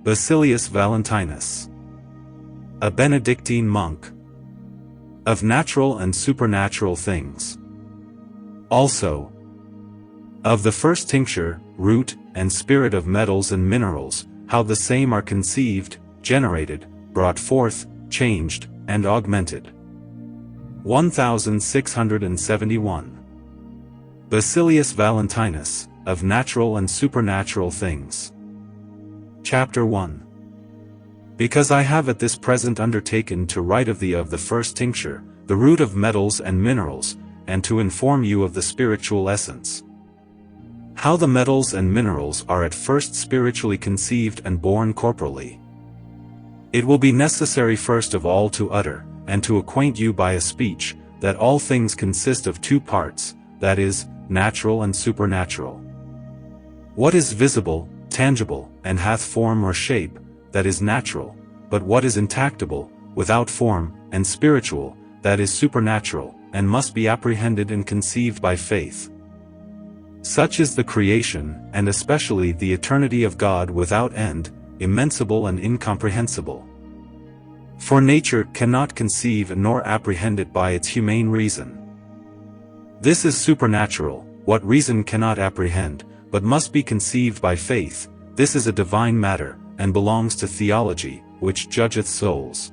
Basil Valentinus, a Benedictine monk. Of natural and supernatural things. Also, of the first tincture, root, and spirit of metals and minerals, how the same are conceived, generated, brought forth, changed, and augmented. 1671. Basil Valentinus, of natural and supernatural things. Chapter 1. Because I have at this present undertaken to write of the first tincture, the root of metals and minerals, and to inform you of the spiritual essence. How the metals and minerals are at first spiritually conceived and born corporally. It will be necessary first of all to utter, and to acquaint you by a speech, that all things consist of two parts, that is, natural and supernatural. What is visible, tangible, and hath form or shape, that is natural, but what is intactable, without form, and spiritual, that is supernatural, and must be apprehended and conceived by faith. Such is the creation, and especially the eternity of God without end, immensible and incomprehensible. For nature cannot conceive nor apprehend it by its humane reason. This is supernatural, what reason cannot apprehend, but must be conceived by faith. This is a divine matter, and belongs to theology, which judgeth souls.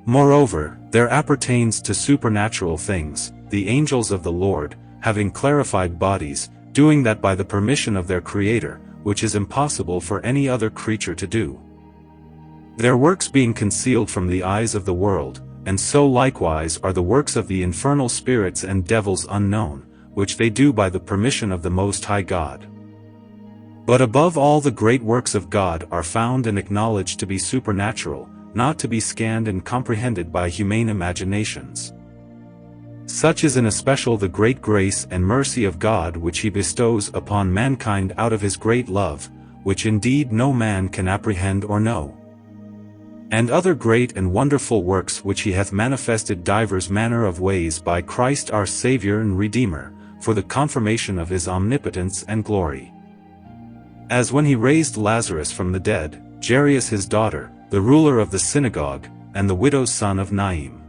Moreover, there appertains to supernatural things, the angels of the Lord, having clarified bodies, doing that by the permission of their Creator, which is impossible for any other creature to do. Their works being concealed from the eyes of the world, and so likewise are the works of the infernal spirits and devils unknown, which they do by the permission of the Most High God. But above all the great works of God are found and acknowledged to be supernatural, not to be scanned and comprehended by humane imaginations. Such is in especial the great grace and mercy of God which He bestows upon mankind out of His great love, which indeed no man can apprehend or know. And other great and wonderful works which He hath manifested divers manner of ways by Christ our Saviour and Redeemer, for the confirmation of His omnipotence and glory. As when He raised Lazarus from the dead, Jairus his daughter, the ruler of the synagogue, and the widow's son of Naim.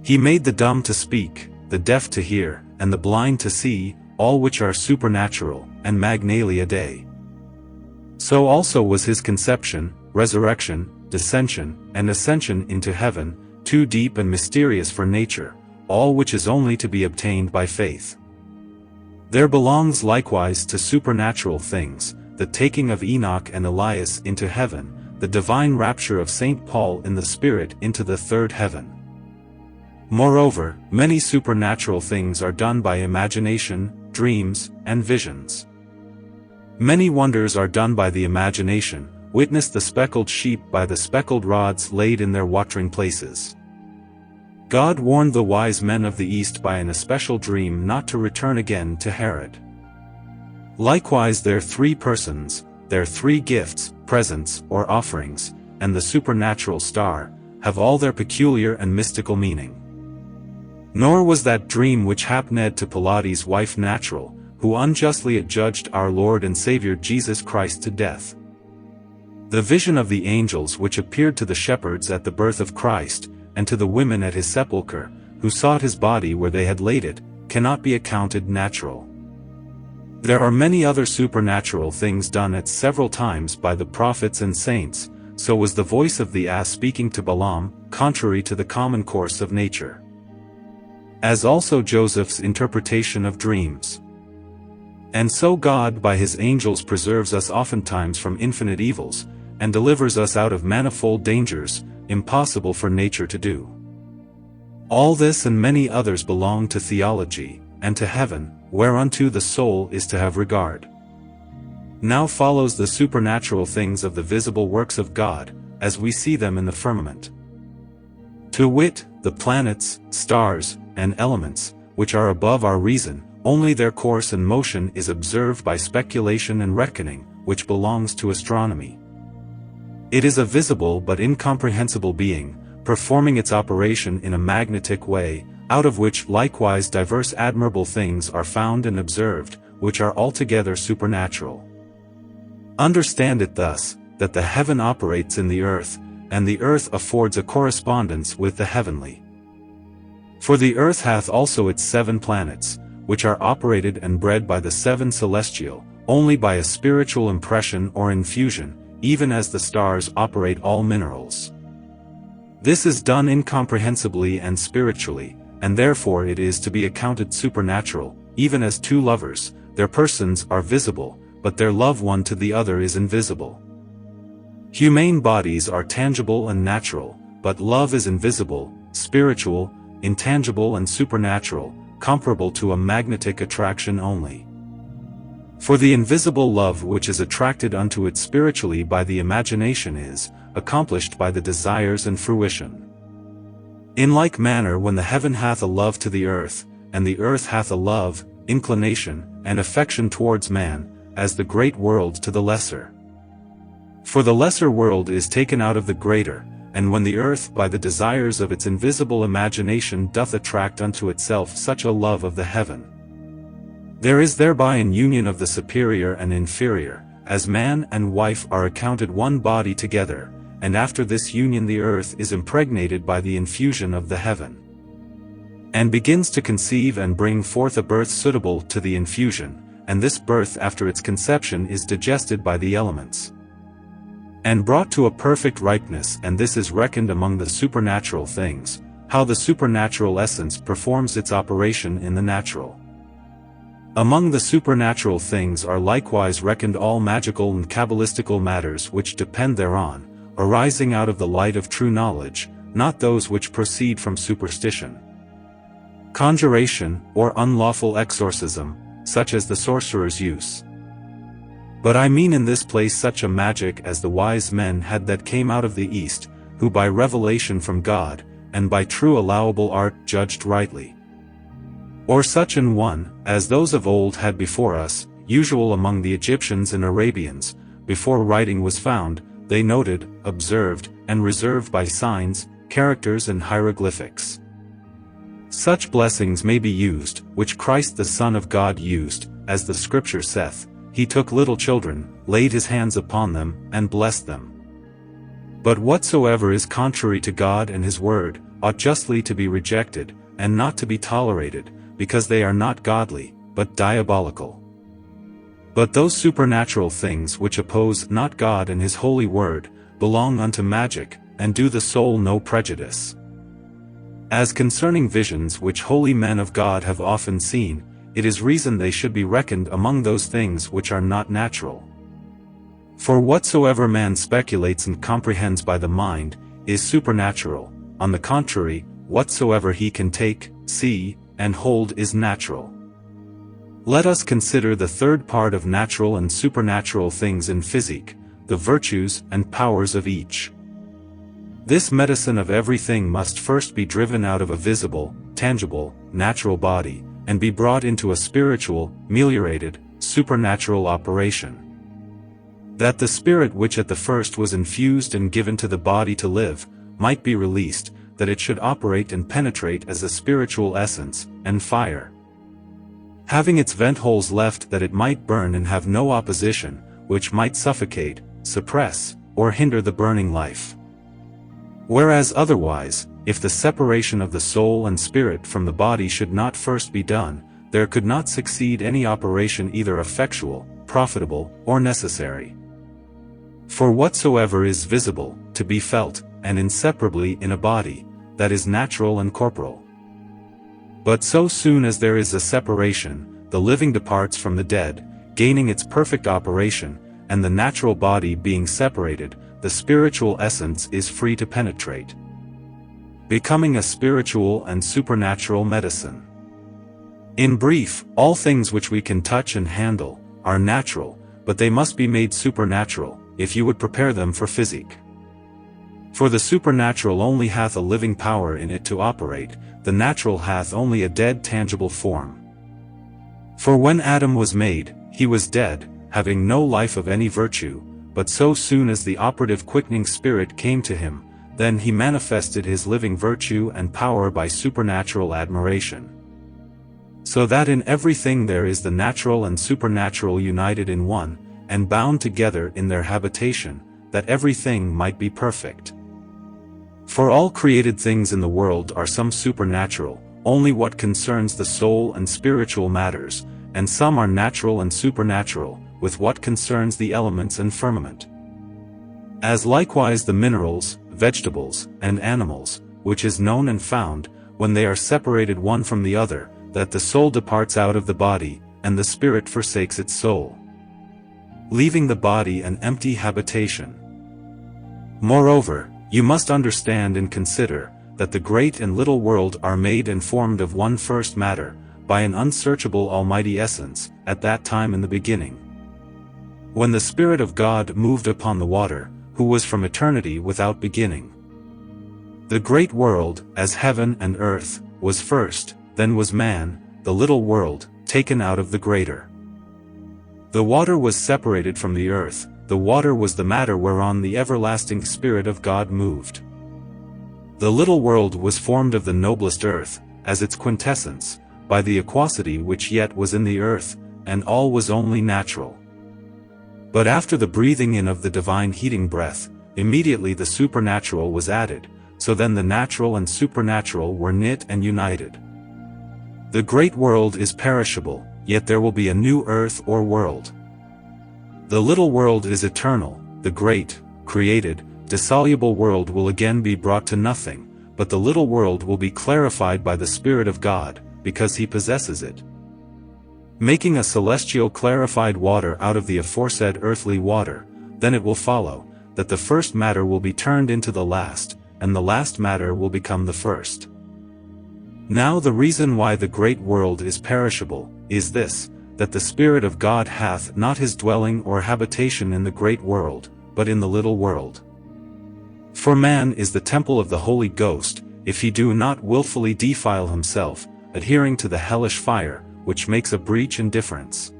He made the dumb to speak, the deaf to hear, and the blind to see, all which are supernatural, and magnalia Dei. So also was His conception, resurrection, descension, and ascension into heaven, too deep and mysterious for nature, all which is only to be obtained by faith. There belongs likewise to supernatural things, the taking of Enoch and Elias into heaven, the divine rapture of St. Paul in the Spirit into the third heaven. Moreover, many supernatural things are done by imagination, dreams, and visions. Many wonders are done by the imagination, witness the speckled sheep by the speckled rods laid in their watering places. God warned the wise men of the East by an especial dream not to return again to Herod. Likewise their three persons, their three gifts, presents, or offerings, and the supernatural star, have all their peculiar and mystical meaning. Nor was that dream which happened to Pilates' wife natural, who unjustly adjudged our Lord and Saviour Jesus Christ to death. The vision of the angels which appeared to the shepherds at the birth of Christ, and to the women at His sepulchre, who sought His body where they had laid it, cannot be accounted natural. There are many other supernatural things done at several times by the prophets and saints. So was the voice of the ass speaking to Balaam, contrary to the common course of nature. As also Joseph's interpretation of dreams. And so God by His angels preserves us oftentimes from infinite evils, and delivers us out of manifold dangers, impossible for nature to do. All this and many others belong to theology, and to heaven, whereunto the soul is to have regard. Now follows the supernatural things of the visible works of God, as we see them in the firmament. To wit, the planets, stars, and elements, which are above our reason, only their course and motion is observed by speculation and reckoning, which belongs to astronomy. It is a visible but incomprehensible being, performing its operation in a magnetic way, out of which likewise diverse admirable things are found and observed, which are altogether supernatural. Understand it thus, that the heaven operates in the earth, and the earth affords a correspondence with the heavenly. For the earth hath also its 7 planets, which are operated and bred by the 7 celestial, only by a spiritual impression or infusion, even as the stars operate all minerals. This is done incomprehensibly and spiritually, and therefore it is to be accounted supernatural, even as 2 lovers, their persons are visible, but their love one to the other is invisible. Humane bodies are tangible and natural, but love is invisible, spiritual, intangible and supernatural, comparable to a magnetic attraction only. For the invisible love which is attracted unto it spiritually by the imagination is accomplished by the desires and fruition. In like manner when the heaven hath a love to the earth, and the earth hath a love, inclination, and affection towards man, as the great world to the lesser. For the lesser world is taken out of the greater, and when the earth by the desires of its invisible imagination doth attract unto itself such a love of the heaven, there is thereby an union of the superior and inferior, as man and wife are accounted one body together, and after this union the earth is impregnated by the infusion of the heaven, and begins to conceive and bring forth a birth suitable to the infusion, and this birth after its conception is digested by the elements, and brought to a perfect ripeness, and this is reckoned among the supernatural things, how the supernatural essence performs its operation in the natural. Among the supernatural things are likewise reckoned all magical and cabalistical matters which depend thereon, arising out of the light of true knowledge, not those which proceed from superstition. Conjuration, or unlawful exorcism, such as the sorcerer's use. But I mean in this place such a magic as the wise men had that came out of the East, who by revelation from God, and by true allowable art judged rightly. Or such an one, as those of old had before us, usual among the Egyptians and Arabians, before writing was found, they noted, observed, and reserved by signs, characters and hieroglyphics. Such blessings may be used, which Christ the Son of God used, as the Scripture saith, He took little children, laid His hands upon them, and blessed them. But whatsoever is contrary to God and His word, ought justly to be rejected, and not to be tolerated, because they are not godly, but diabolical. But those supernatural things which oppose not God and His holy word, belong unto magic, and do the soul no prejudice. As concerning visions which holy men of God have often seen, it is reason they should be reckoned among those things which are not natural. For whatsoever man speculates and comprehends by the mind, is supernatural, on the contrary, whatsoever he can take, see, and hold is natural. Let us consider the third part of natural and supernatural things in physique, the virtues and powers of each. This medicine of everything must first be driven out of a visible, tangible, natural body, and be brought into a spiritual, meliorated, supernatural operation. That the spirit which at the first was infused and given to the body to live, might be released, that it should operate and penetrate as a spiritual essence, and fire. Having its vent holes left that it might burn and have no opposition, which might suffocate, suppress, or hinder the burning life. Whereas otherwise, if the separation of the soul and spirit from the body should not first be done, there could not succeed any operation either effectual, profitable, or necessary. For whatsoever is visible, to be felt, and inseparably in a body, that is natural and corporal. But so soon as there is a separation, the living departs from the dead, gaining its perfect operation, and the natural body being separated, the spiritual essence is free to penetrate, becoming a spiritual and supernatural medicine. In brief, all things which we can touch and handle, are natural, but they must be made supernatural, if you would prepare them for physique. For the supernatural only hath a living power in it to operate, the natural hath only a dead tangible form. For when Adam was made, he was dead, having no life of any virtue, but so soon as the operative quickening spirit came to him, then he manifested his living virtue and power by supernatural admiration. So that in everything there is the natural and supernatural united in one, and bound together in their habitation, that everything might be perfect. For all created things in the world are some supernatural, only what concerns the soul and spiritual matters, and some are natural and supernatural, with what concerns the elements and firmament. As likewise the minerals, vegetables, and animals, which is known and found, when they are separated one from the other, that the soul departs out of the body, and the spirit forsakes its soul, leaving the body an empty habitation. Moreover, you must understand and consider, that the great and little world are made and formed of one first matter, by an unsearchable almighty essence, at that time in the beginning, when the Spirit of God moved upon the water, who was from eternity without beginning. The great world, as heaven and earth, was first, then was man, the little world, taken out of the greater. The water was separated from the earth, the water was the matter whereon the everlasting Spirit of God moved. The little world was formed of the noblest earth, as its quintessence, by the aquosity which yet was in the earth, and all was only natural. But after the breathing in of the divine heating breath, immediately the supernatural was added, so then the natural and supernatural were knit and united. The great world is perishable, yet there will be a new earth or world. The little world is eternal, the great, created, dissoluble world will again be brought to nothing, but the little world will be clarified by the Spirit of God, because He possesses it, making a celestial clarified water out of the aforesaid earthly water. Then it will follow, that the first matter will be turned into the last, and the last matter will become the first. Now the reason why the great world is perishable, is this, that the Spirit of God hath not His dwelling or habitation in the great world, but in the little world. For man is the temple of the Holy Ghost, if he do not wilfully defile himself, adhering to the hellish fire, which makes a breach and difference.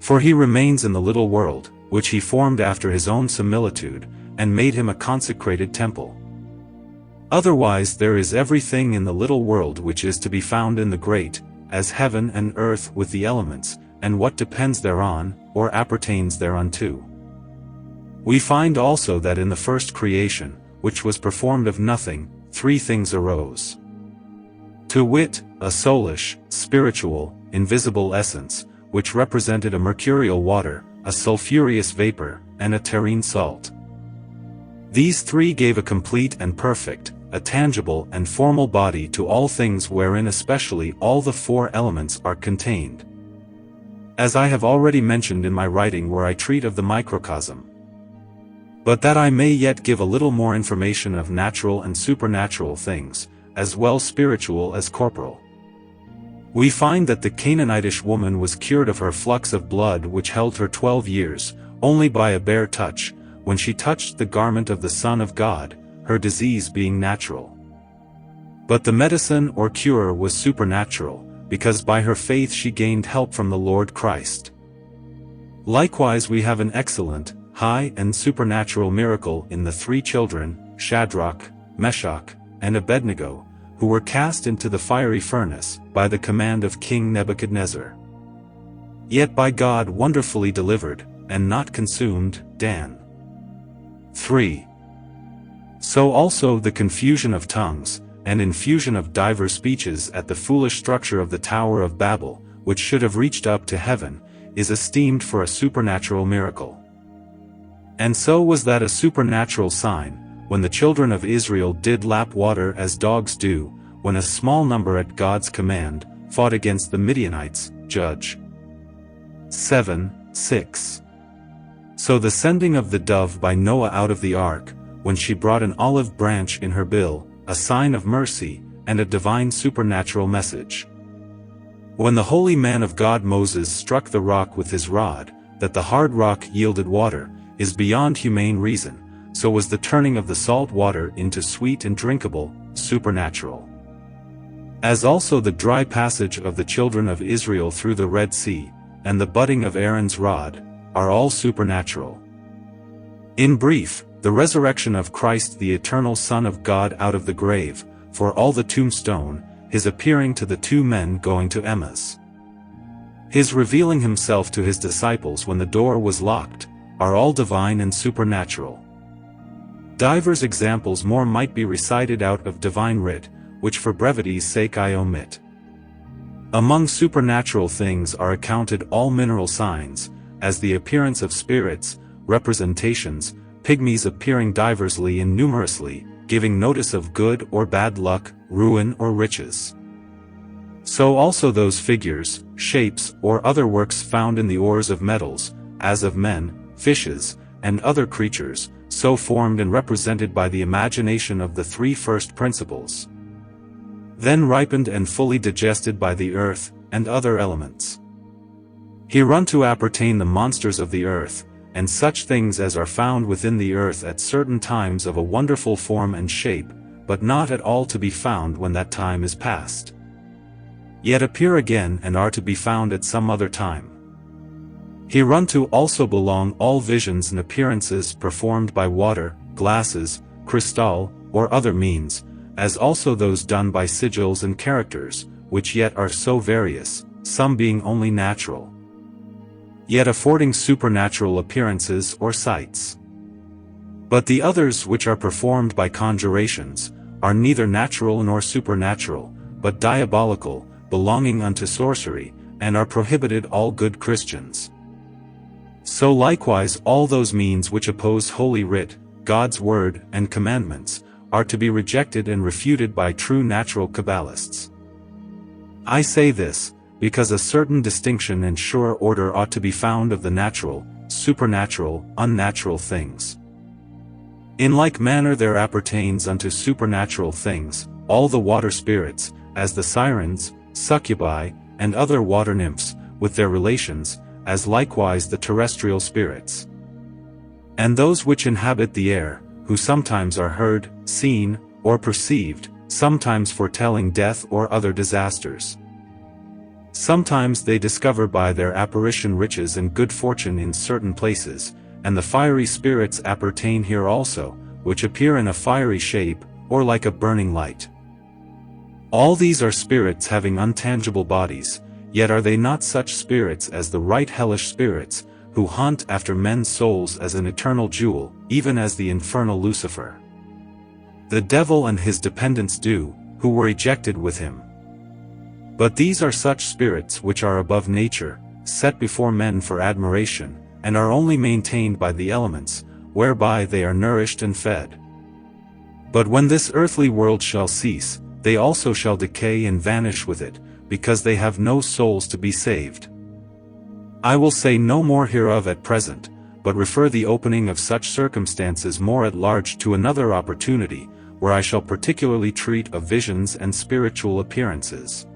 For he remains in the little world, which He formed after His own similitude, and made him a consecrated temple. Otherwise there is everything in the little world which is to be found in the great, as heaven and earth with the elements, and what depends thereon, or appertains thereunto. We find also that in the first creation, which was performed of nothing, three things arose. To wit, a soulish, spiritual, invisible essence, which represented a mercurial water, a sulphureous vapor, and a terrene salt. These three gave a complete and perfect, a tangible and formal body to all things, wherein especially all the four elements are contained, as I have already mentioned in my writing where I treat of the microcosm. But that I may yet give a little more information of natural and supernatural things, as well spiritual as corporal. We find that the Canaanitish woman was cured of her flux of blood which held her 12 years, only by a bare touch, when she touched the garment of the Son of God, her disease being natural. But the medicine or cure was supernatural, because by her faith she gained help from the Lord Christ. Likewise we have an excellent, high and supernatural miracle in the three children, Shadrach, Meshach, and Abednego, who were cast into the fiery furnace, by the command of King Nebuchadnezzar. Yet by God wonderfully delivered, and not consumed. Dan 3. So also the confusion of tongues, and infusion of divers speeches at the foolish structure of the Tower of Babel, which should have reached up to heaven, is esteemed for a supernatural miracle. And so was that a supernatural sign, when the children of Israel did lap water as dogs do, when a small number at God's command, fought against the Midianites. Judge 7:6. So the sending of the dove by Noah out of the ark, when she brought an olive branch in her bill, a sign of mercy, and a divine supernatural message. When the holy man of God Moses struck the rock with his rod, that the hard rock yielded water, is beyond humane reason, so was the turning of the salt water into sweet and drinkable, supernatural. As also the dry passage of the children of Israel through the Red Sea, and the budding of Aaron's rod, are all supernatural. In brief, the resurrection of Christ the eternal Son of God out of the grave, for all the tombstone, His appearing to the two men going to Emmaus, His revealing Himself to His disciples when the door was locked, are all divine and supernatural. Divers examples more might be recited out of divine writ, which for brevity's sake I omit. Among supernatural things are accounted all mineral signs, as the appearance of spirits, representations, pygmies appearing diversely and numerously, giving notice of good or bad luck, ruin or riches. So also those figures, shapes, or other works found in the ores of metals, as of men, fishes, and other creatures, so formed and represented by the imagination of the three first principles, then ripened and fully digested by the earth, and other elements. Hereunto appertain the monsters of the earth, and such things as are found within the earth at certain times of a wonderful form and shape, but not at all to be found when that time is past, yet appear again and are to be found at some other time. Hereunto also belong all visions and appearances performed by water, glasses, crystal, or other means, as also those done by sigils and characters, which yet are so various, some being only natural, yet affording supernatural appearances or sights. But the others which are performed by conjurations, are neither natural nor supernatural, but diabolical, belonging unto sorcery, and are prohibited all good Christians. So likewise all those means which oppose Holy Writ, God's Word, and commandments, are to be rejected and refuted by true natural Kabbalists. I say this, because a certain distinction and sure order ought to be found of the natural, supernatural, unnatural things. In like manner there appertains unto supernatural things, all the water spirits, as the sirens, succubi, and other water nymphs, with their relations, as likewise the terrestrial spirits, and those which inhabit the air, who sometimes are heard, seen, or perceived, sometimes foretelling death or other disasters. Sometimes they discover by their apparition riches and good fortune in certain places, and the fiery spirits appertain here also, which appear in a fiery shape, or like a burning light. All these are spirits having untangible bodies, yet are they not such spirits as the right hellish spirits, who hunt after men's souls as an eternal jewel, even as the infernal Lucifer, the devil and his dependents do, who were ejected with him. But these are such spirits which are above nature, set before men for admiration, and are only maintained by the elements, whereby they are nourished and fed. But when this earthly world shall cease, they also shall decay and vanish with it, because they have no souls to be saved. I will say no more hereof at present, but refer the opening of such circumstances more at large to another opportunity, where I shall particularly treat of visions and spiritual appearances,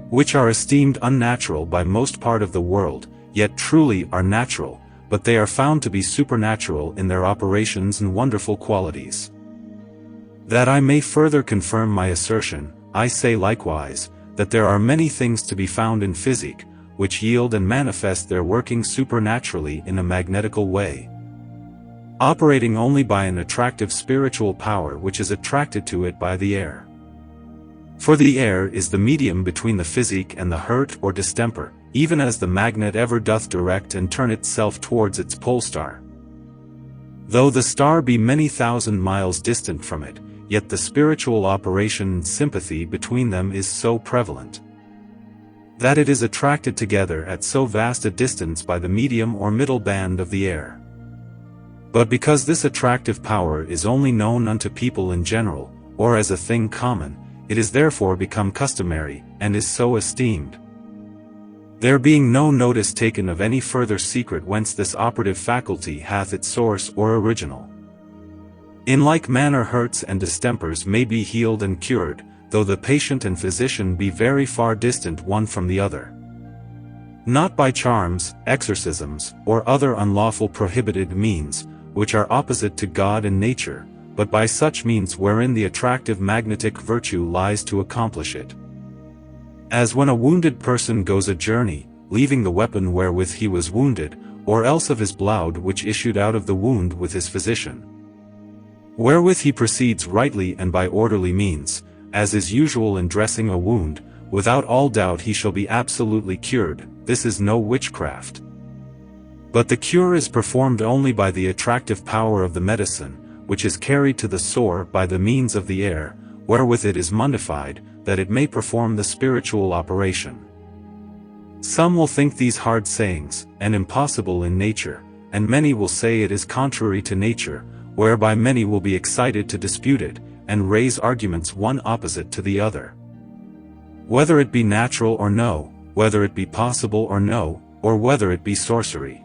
which are esteemed unnatural by most part of the world, yet truly are natural, but they are found to be supernatural in their operations and wonderful qualities. That I may further confirm my assertion, I say likewise, that there are many things to be found in physic, which yield and manifest their working supernaturally in a magnetical way, operating only by an attractive spiritual power which is attracted to it by the air. For the air is the medium between the physic and the hurt or distemper, even as the magnet ever doth direct and turn itself towards its pole star. Though the star be many thousand miles distant from it, yet the spiritual operation and sympathy between them is so prevalent, that it is attracted together at so vast a distance by the medium or middle band of the air. But because this attractive power is only known unto people in general, or as a thing common, it is therefore become customary, and is so esteemed, there being no notice taken of any further secret whence this operative faculty hath its source or original. In like manner hurts and distempers may be healed and cured, though the patient and physician be very far distant one from the other, not by charms, exorcisms, or other unlawful prohibited means, which are opposite to God and nature, but by such means wherein the attractive magnetic virtue lies to accomplish it. As when a wounded person goes a journey, leaving the weapon wherewith he was wounded, or else of his blood which issued out of the wound with his physician, wherewith he proceeds rightly and by orderly means, as is usual in dressing a wound, without all doubt he shall be absolutely cured. This is no witchcraft, But the cure is performed only by the attractive power of the medicine, which is carried to the sore by the means of the air, wherewith it is mundified, that it may perform the spiritual operation. Some will think these hard sayings, and impossible in nature, and many will say it is contrary to nature, whereby many will be excited to dispute it, and raise arguments one opposite to the other. Whether it be natural or no, whether it be possible or no, or whether it be sorcery.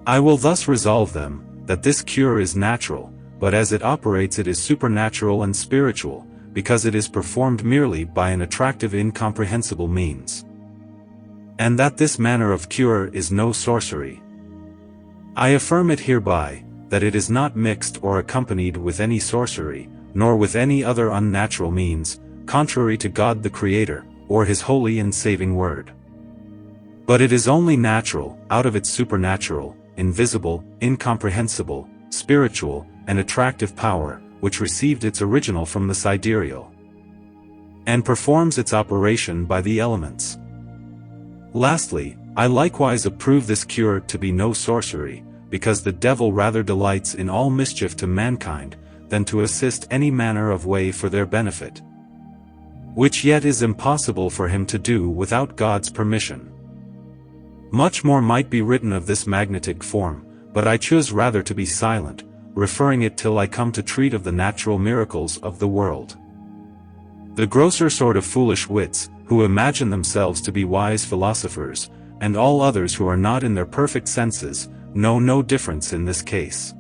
I will thus resolve them, that this cure is natural, but as it operates it is supernatural and spiritual, because it is performed merely by an attractive incomprehensible means. And that this manner of cure is no sorcery. I affirm it hereby, that it is not mixed or accompanied with any sorcery, nor with any other unnatural means, contrary to God the Creator, or His holy and saving word. But it is only natural, out of its supernatural, invisible, incomprehensible, spiritual, and attractive power, which received its original from the sidereal, and performs its operation by the elements. Lastly, I likewise approve this cure to be no sorcery, because the devil rather delights in all mischief to mankind, than to assist any manner of way for their benefit, which yet is impossible for him to do without God's permission. Much more might be written of this magnetic form, but I choose rather to be silent, referring it till I come to treat of the natural miracles of the world. The grosser sort of foolish wits, who imagine themselves to be wise philosophers, and all others who are not in their perfect senses, know no difference in this case.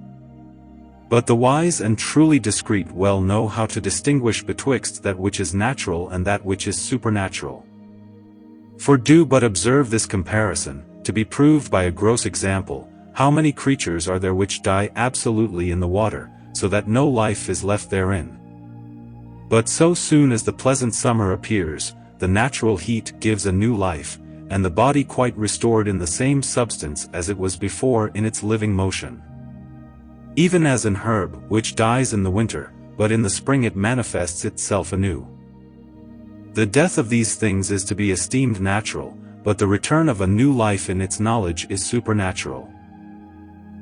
But the wise and truly discreet well know how to distinguish betwixt that which is natural and that which is supernatural. For do but observe this comparison, to be proved by a gross example, how many creatures are there which die absolutely in the water, so that no life is left therein. But so soon as the pleasant summer appears, the natural heat gives a new life, and the body quite restored in the same substance as it was before in its living motion. Even as an herb which dies in the winter, but in the spring it manifests itself anew. The death of these things is to be esteemed natural, but the return of a new life in its knowledge is supernatural.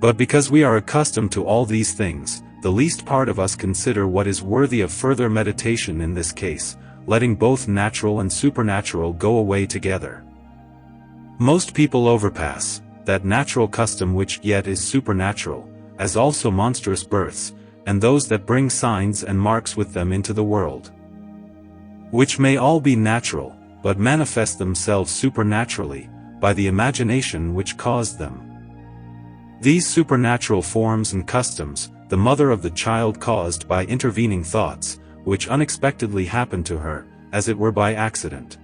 But because we are accustomed to all these things, the least part of us consider what is worthy of further meditation in this case, letting both natural and supernatural go away together. Most people overpass that natural custom which yet is supernatural, as also monstrous births, and those that bring signs and marks with them into the world, which may all be natural, but manifest themselves supernaturally, by the imagination which caused them. These supernatural forms and customs, the mother of the child caused by intervening thoughts, which unexpectedly happened to her, as it were by accident.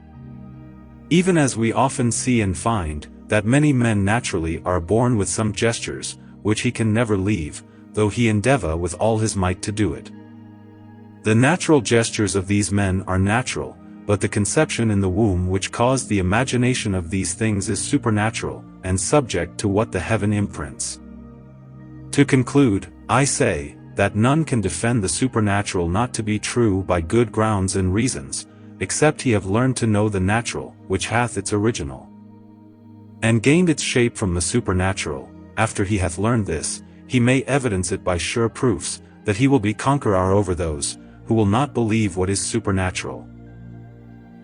Even as we often see and find, that many men naturally are born with some gestures, which he can never leave, though he endeavour with all his might to do it. The natural gestures of these men are natural, but the conception in the womb which caused the imagination of these things is supernatural, and subject to what the heaven imprints. To conclude, I say, that none can defend the supernatural not to be true by good grounds and reasons, except he have learned to know the natural, which hath its original, and gained its shape from the supernatural. After he hath learned this, he may evidence it by sure proofs, that he will be conqueror over those, who will not believe what is supernatural.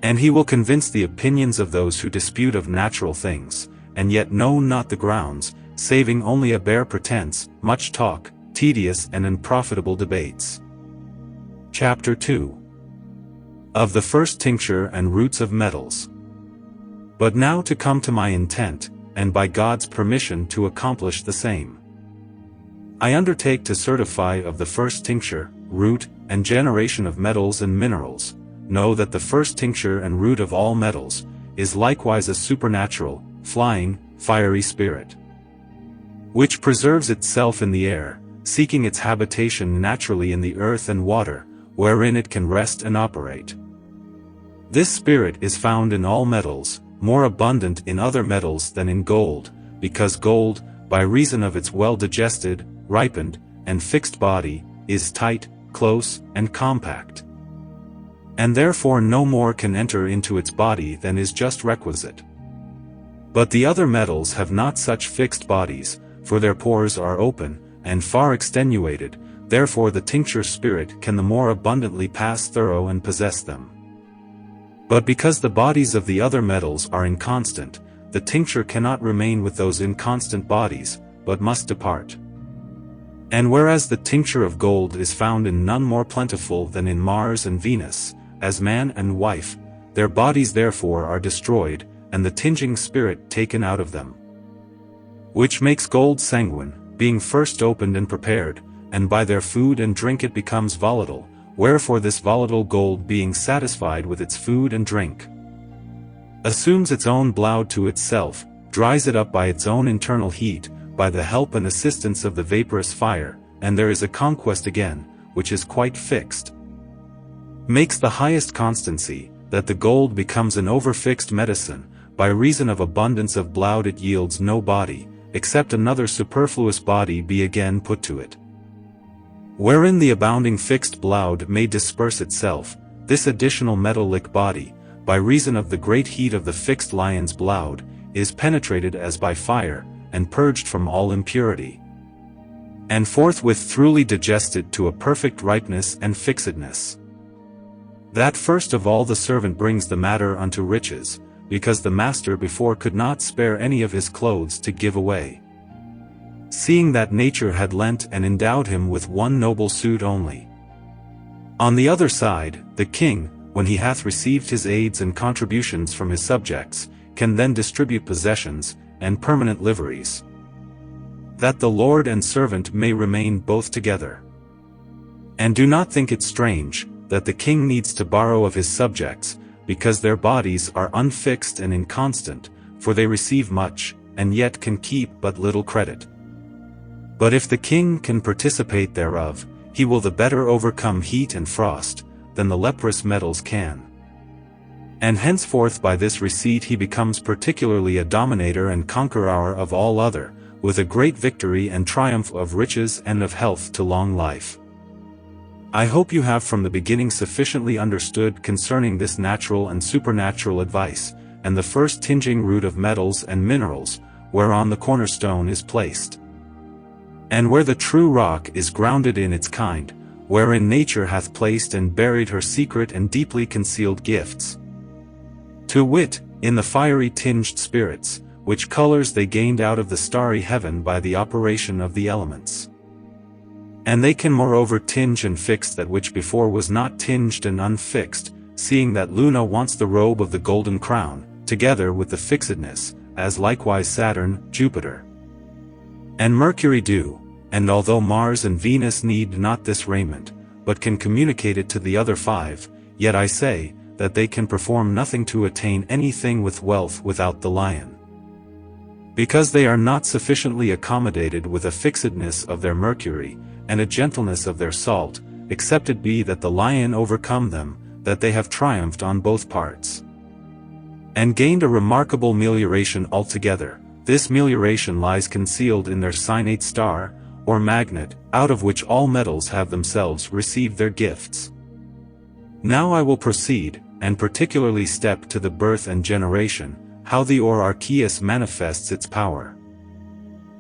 And he will convince the opinions of those who dispute of natural things, and yet know not the grounds, saving only a bare pretense, much talk, tedious and unprofitable debates. Chapter 2. Of the first tincture and roots of metals. But now to come to my intent, and by God's permission to accomplish the same. I undertake to certify of the first tincture, root, and generation of metals and minerals. Know that the first tincture and root of all metals, is likewise a supernatural, flying, fiery spirit, which preserves itself in the air, seeking its habitation naturally in the earth and water, wherein it can rest and operate. This spirit is found in all metals, more abundant in other metals than in gold, because gold, by reason of its well-digested, ripened, and fixed body, is tight, close, and compact, and therefore no more can enter into its body than is just requisite. But the other metals have not such fixed bodies, for their pores are open, and far extenuated, therefore the tincture spirit can the more abundantly pass through and possess them. But because the bodies of the other metals are inconstant, the tincture cannot remain with those inconstant bodies, but must depart. And whereas the tincture of gold is found in none more plentiful than in Mars and Venus, as man and wife, their bodies therefore are destroyed, and the tinging spirit taken out of them. Which makes gold sanguine, being first opened and prepared, and by their food and drink it becomes volatile, wherefore this volatile gold being satisfied with its food and drink, assumes its own blood to itself, dries it up by its own internal heat, by the help and assistance of the vaporous fire, and there is a conquest again, which is quite fixed. Makes the highest constancy, that the gold becomes an overfixed medicine, by reason of abundance of blood it yields no body, except another superfluous body be again put to it. Wherein the abounding fixed blood may disperse itself, this additional metallic body, by reason of the great heat of the fixed lion's blood, is penetrated as by fire, and purged from all impurity, and forthwith thoroughly digested to a perfect ripeness and fixedness. That first of all the servant brings the matter unto riches, because the master before could not spare any of his clothes to give away, seeing that nature had lent and endowed him with one noble suit only. On the other side, the king, when he hath received his aids and contributions from his subjects, can then distribute possessions, and permanent liveries, that the lord and servant may remain both together. And do not think it strange, that the king needs to borrow of his subjects, because their bodies are unfixed and inconstant, for they receive much, and yet can keep but little credit. But if the king can participate thereof, he will the better overcome heat and frost, than the leprous metals can. And henceforth by this receipt he becomes particularly a dominator and conqueror of all other, with a great victory and triumph of riches and of health to long life. I hope you have from the beginning sufficiently understood concerning this natural and supernatural advice, and the first tinging root of metals and minerals, whereon the cornerstone is placed, and where the true rock is grounded in its kind, wherein nature hath placed and buried her secret and deeply concealed gifts, to wit, in the fiery tinged spirits, which colors they gained out of the starry heaven by the operation of the elements. And they can moreover tinge and fix that which before was not tinged and unfixed, seeing that Luna wants the robe of the golden crown, together with the fixedness, as likewise Saturn, Jupiter, and Mercury do, and although Mars and Venus need not this raiment, but can communicate it to the other five, yet I say, that they can perform nothing to attain anything with wealth without the lion, because they are not sufficiently accommodated with a fixedness of their mercury, and a gentleness of their salt, except it be that the lion overcome them, that they have triumphed on both parts, and gained a remarkable melioration altogether. This melioration lies concealed in their signate star, or magnet, out of which all metals have themselves received their gifts. Now I will proceed, and particularly step to the birth and generation, how the ore Archeus manifests its power,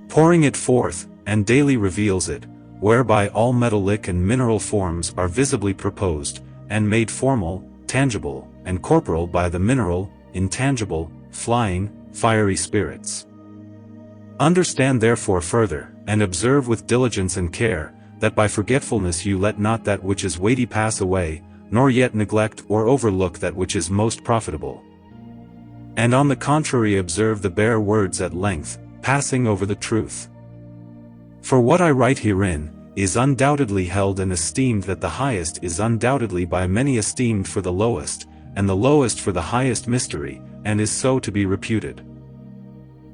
pouring it forth, and daily reveals it, whereby all metallic and mineral forms are visibly proposed, and made formal, tangible, and corporal by the mineral, intangible, flying, fiery spirits. Understand therefore further, and observe with diligence and care, that by forgetfulness you let not that which is weighty pass away, nor yet neglect or overlook that which is most profitable. And on the contrary observe the bare words at length, passing over the truth. For what I write herein, is undoubtedly held and esteemed that the highest is undoubtedly by many esteemed for the lowest, and the lowest for the highest mystery, and is so to be reputed.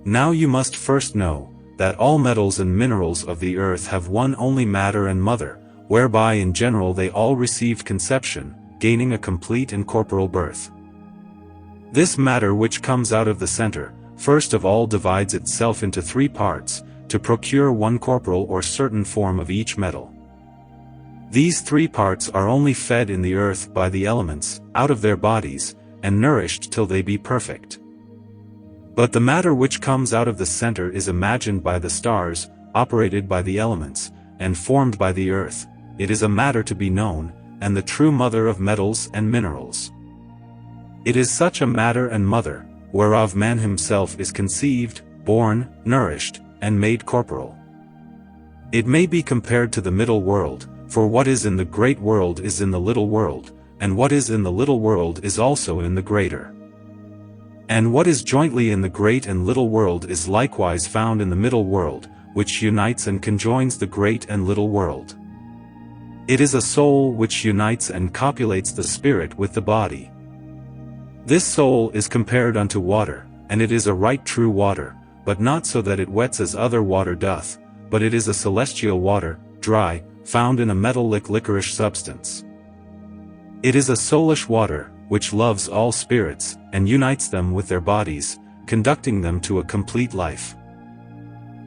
Now you must first know, that all metals and minerals of the earth have one only matter and mother, whereby in general they all received conception, gaining a complete and corporal birth. This matter which comes out of the center, first of all divides itself into three parts, to procure one corporal or certain form of each metal. These three parts are only fed in the earth by the elements, out of their bodies, and nourished till they be perfect. But the matter which comes out of the center is imagined by the stars, operated by the elements, and formed by the earth. It is a matter to be known, and the true mother of metals and minerals. It is such a matter and mother, whereof man himself is conceived, born, nourished, and made corporal. It may be compared to the middle world, for what is in the great world is in the little world, and what is in the little world is also in the greater. And what is jointly in the great and little world is likewise found in the middle world, which unites and conjoins the great and little world. It is a soul which unites and copulates the spirit with the body. This soul is compared unto water, and it is a right true water, but not so that it wets as other water doth, but it is a celestial water, dry, found in a metallic liquorish substance. It is a soulish water, which loves all spirits, and unites them with their bodies, conducting them to a complete life.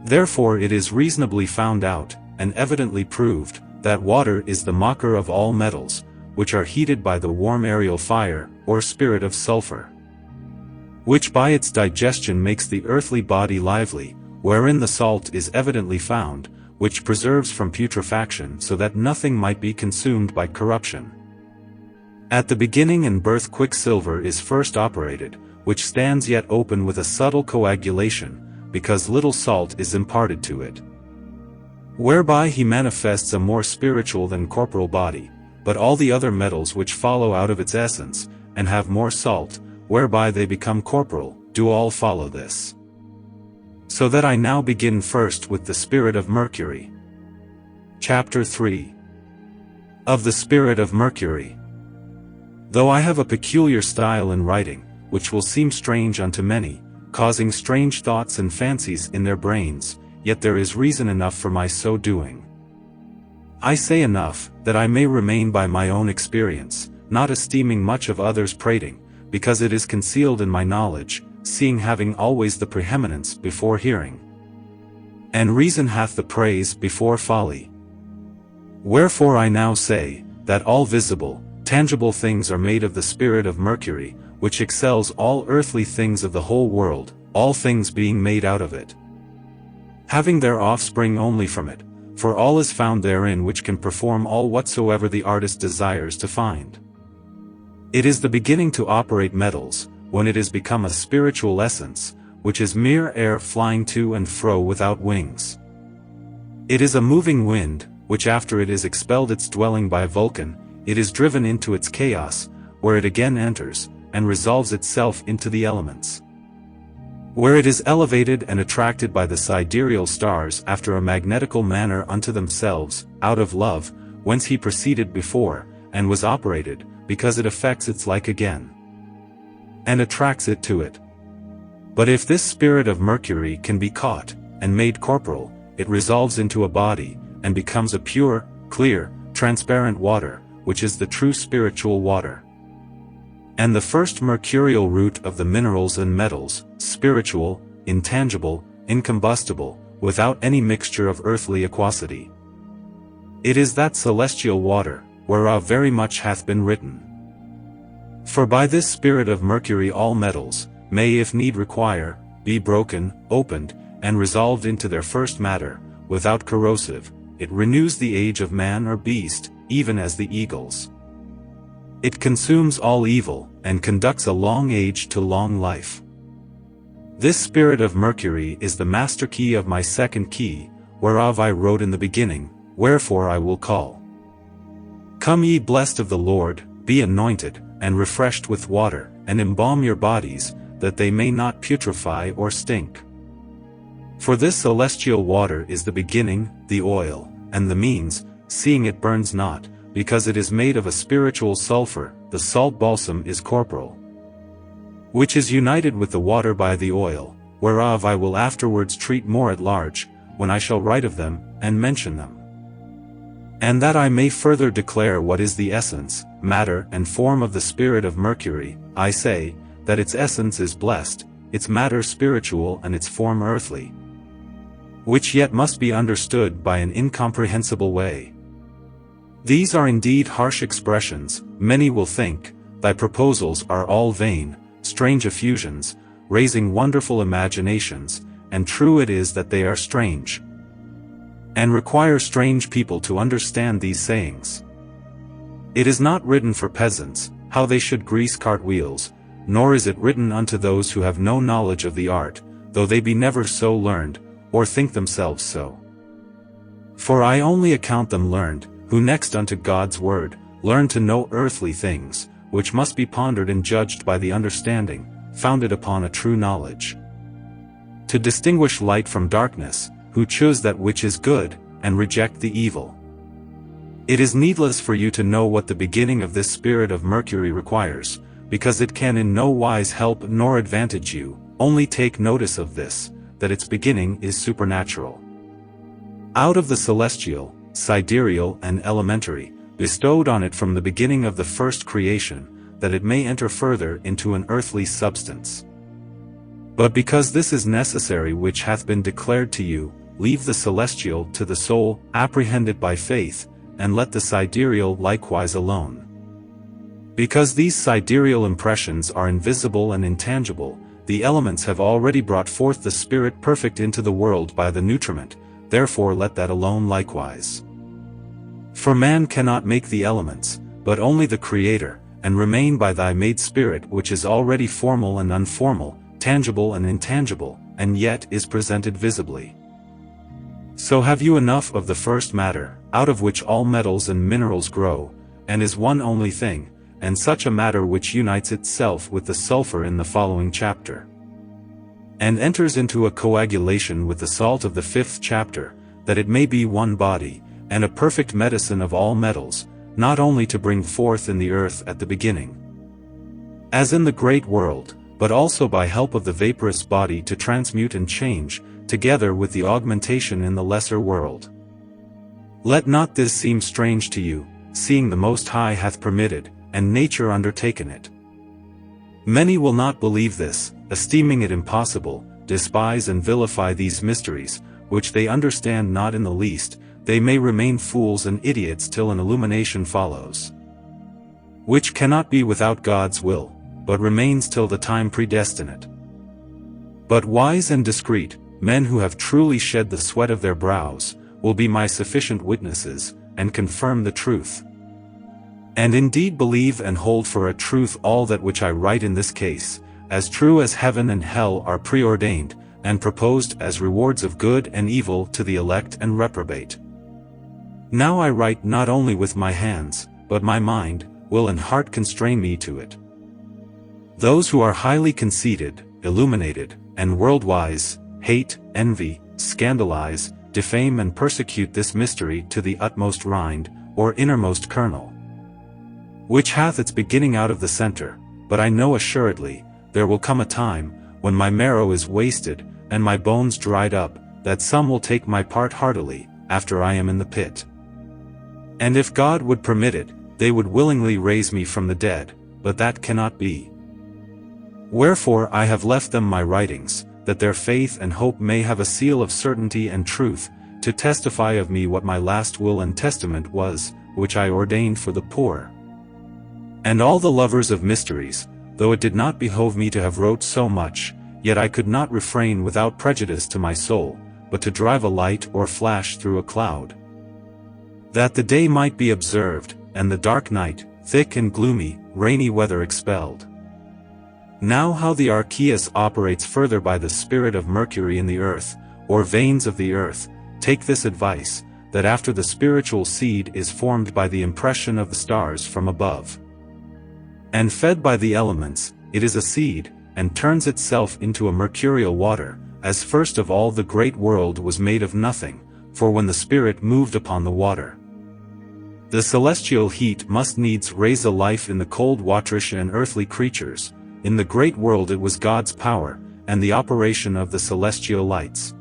Therefore it is reasonably found out, and evidently proved, that water is the mocker of all metals, which are heated by the warm aerial fire, or spirit of sulfur, which by its digestion makes the earthly body lively, wherein the salt is evidently found, which preserves from putrefaction so that nothing might be consumed by corruption. At the beginning and birth quicksilver is first operated, which stands yet open with a subtle coagulation, because little salt is imparted to it, whereby he manifests a more spiritual than corporal body, but all the other metals which follow out of its essence, and have more salt, whereby they become corporal, do all follow this. So that I now begin first with the spirit of Mercury. Chapter 3. Of the spirit of Mercury. Though I have a peculiar style in writing, which will seem strange unto many, causing strange thoughts and fancies in their brains, yet there is reason enough for my so doing. I say enough, that I may remain by my own experience, not esteeming much of others' prating, because it is concealed in my knowledge, seeing having always the preeminence before hearing. And reason hath the praise before folly. Wherefore I now say, that all visible, tangible things are made of the spirit of Mercury, which excels all earthly things of the whole world, all things being made out of it, having their offspring only from it, for all is found therein which can perform all whatsoever the artist desires to find. It is the beginning to operate metals, when it is become a spiritual essence, which is mere air flying to and fro without wings. It is a moving wind, which after it is expelled its dwelling by Vulcan, it is driven into its chaos, where it again enters, and resolves itself into the elements, where it is elevated and attracted by the sidereal stars after a magnetical manner unto themselves, out of love, whence he proceeded before, and was operated, because it affects its like again, and attracts it to it. But if this spirit of Mercury can be caught, and made corporal, it resolves into a body, and becomes a pure, clear, transparent water, which is the true spiritual water, and the first mercurial root of the minerals and metals, spiritual, intangible, incombustible, without any mixture of earthly aquosity. It is that celestial water, whereof very much hath been written. For by this spirit of Mercury all metals, may if need require, be broken, opened, and resolved into their first matter, without corrosive. It renews the age of man or beast, even as the eagles. It consumes all evil, and conducts a long age to long life. This spirit of Mercury is the master key of my second key, whereof I wrote in the beginning, wherefore I will call. Come ye blessed of the Lord, be anointed, and refreshed with water, and embalm your bodies, that they may not putrefy or stink. For this celestial water is the beginning, the oil, and the means, seeing it burns not, because it is made of a spiritual sulfur. The salt balsam is corporal, which is united with the water by the oil, whereof I will afterwards treat more at large, when I shall write of them, and mention them. And that I may further declare what is the essence, matter, and form of the spirit of Mercury, I say, that its essence is blessed, its matter spiritual, and its form earthly, which yet must be understood by an incomprehensible way. These are indeed harsh expressions. Many will think, thy proposals are all vain, strange effusions, raising wonderful imaginations, and true it is that they are strange, and require strange people to understand these sayings. It is not written for peasants, how they should grease cartwheels, nor is it written unto those who have no knowledge of the art, though they be never so learned, or think themselves so. For I only account them learned, who next unto God's word, learn to know earthly things, which must be pondered and judged by the understanding, founded upon a true knowledge. To distinguish light from darkness, who choose that which is good, and reject the evil. It is needless for you to know what the beginning of this spirit of Mercury requires, because it can in no wise help nor advantage you, only take notice of this, that its beginning is supernatural. Out of the celestial, sidereal and elementary, bestowed on it from the beginning of the first creation, that it may enter further into an earthly substance. But because this is necessary which hath been declared to you, leave the celestial to the soul, apprehend it by faith, and let the sidereal likewise alone. Because these sidereal impressions are invisible and intangible, the elements have already brought forth the spirit perfect into the world by the nutriment, therefore let that alone likewise. For man cannot make the elements, but only the Creator, and remain by thy made spirit which is already formal and unformal, tangible and intangible, and yet is presented visibly. So have you enough of the first matter, out of which all metals and minerals grow, and is one only thing, and such a matter which unites itself with the sulfur in the following chapter, and enters into a coagulation with the salt of the 5th chapter, that it may be one body, and a perfect medicine of all metals, not only to bring forth in the earth at the beginning, as in the great world, but also by help of the vaporous body to transmute and change, together with the augmentation in the lesser world. Let not this seem strange to you, seeing the Most High hath permitted, and nature undertaken it. Many will not believe this, esteeming it impossible, despise and vilify these mysteries, which they understand not in the least. They may remain fools and idiots till an illumination follows, which cannot be without God's will, but remains till the time predestinate. But wise and discreet, men who have truly shed the sweat of their brows, will be my sufficient witnesses, and confirm the truth. And indeed believe and hold for a truth all that which I write in this case, as true as heaven and hell are preordained, and proposed as rewards of good and evil to the elect and reprobate. Now I write not only with my hands, but my mind, will and heart constrain me to it. Those who are highly conceited, illuminated, and world-wise, hate, envy, scandalize, defame and persecute this mystery to the utmost rind, or innermost kernel, which hath its beginning out of the center, but I know assuredly, there will come a time, when my marrow is wasted, and my bones dried up, that some will take my part heartily, after I am in the pit. And if God would permit it, they would willingly raise me from the dead, but that cannot be. Wherefore I have left them my writings, that their faith and hope may have a seal of certainty and truth, to testify of me what my last will and testament was, which I ordained for the poor. And all the lovers of mysteries, though it did not behove me to have wrote so much, yet I could not refrain without prejudice to my soul, but to drive a light or flash through a cloud, that the day might be observed, and the dark night, thick and gloomy, rainy weather expelled. Now how the archeus operates further by the spirit of Mercury in the earth, or veins of the earth, take this advice, that after the spiritual seed is formed by the impression of the stars from above, and fed by the elements, it is a seed, and turns itself into a mercurial water, as first of all the great world was made of nothing, for when the spirit moved upon the water, the celestial heat must needs raise a life in the cold waterish and earthly creatures. In the great world it was God's power, and the operation of the celestial lights.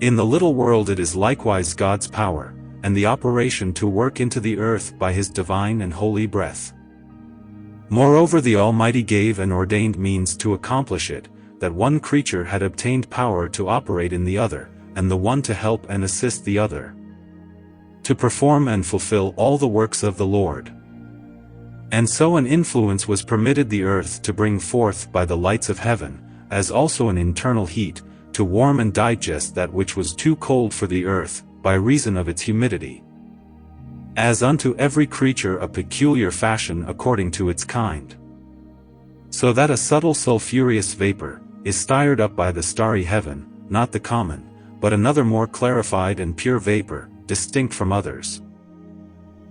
In the little world it is likewise God's power, and the operation to work into the earth by his divine and holy breath. Moreover the Almighty gave and ordained means to accomplish it, that one creature had obtained power to operate in the other, and the one to help and assist the other, to perform and fulfill all the works of the Lord. And so an influence was permitted the earth to bring forth by the lights of heaven, as also an internal heat, to warm and digest that which was too cold for the earth, by reason of its humidity. As unto every creature a peculiar fashion according to its kind. So that a subtle sulphureous vapor is stirred up by the starry heaven, not the common, but another more clarified and pure vapor, distinct from others,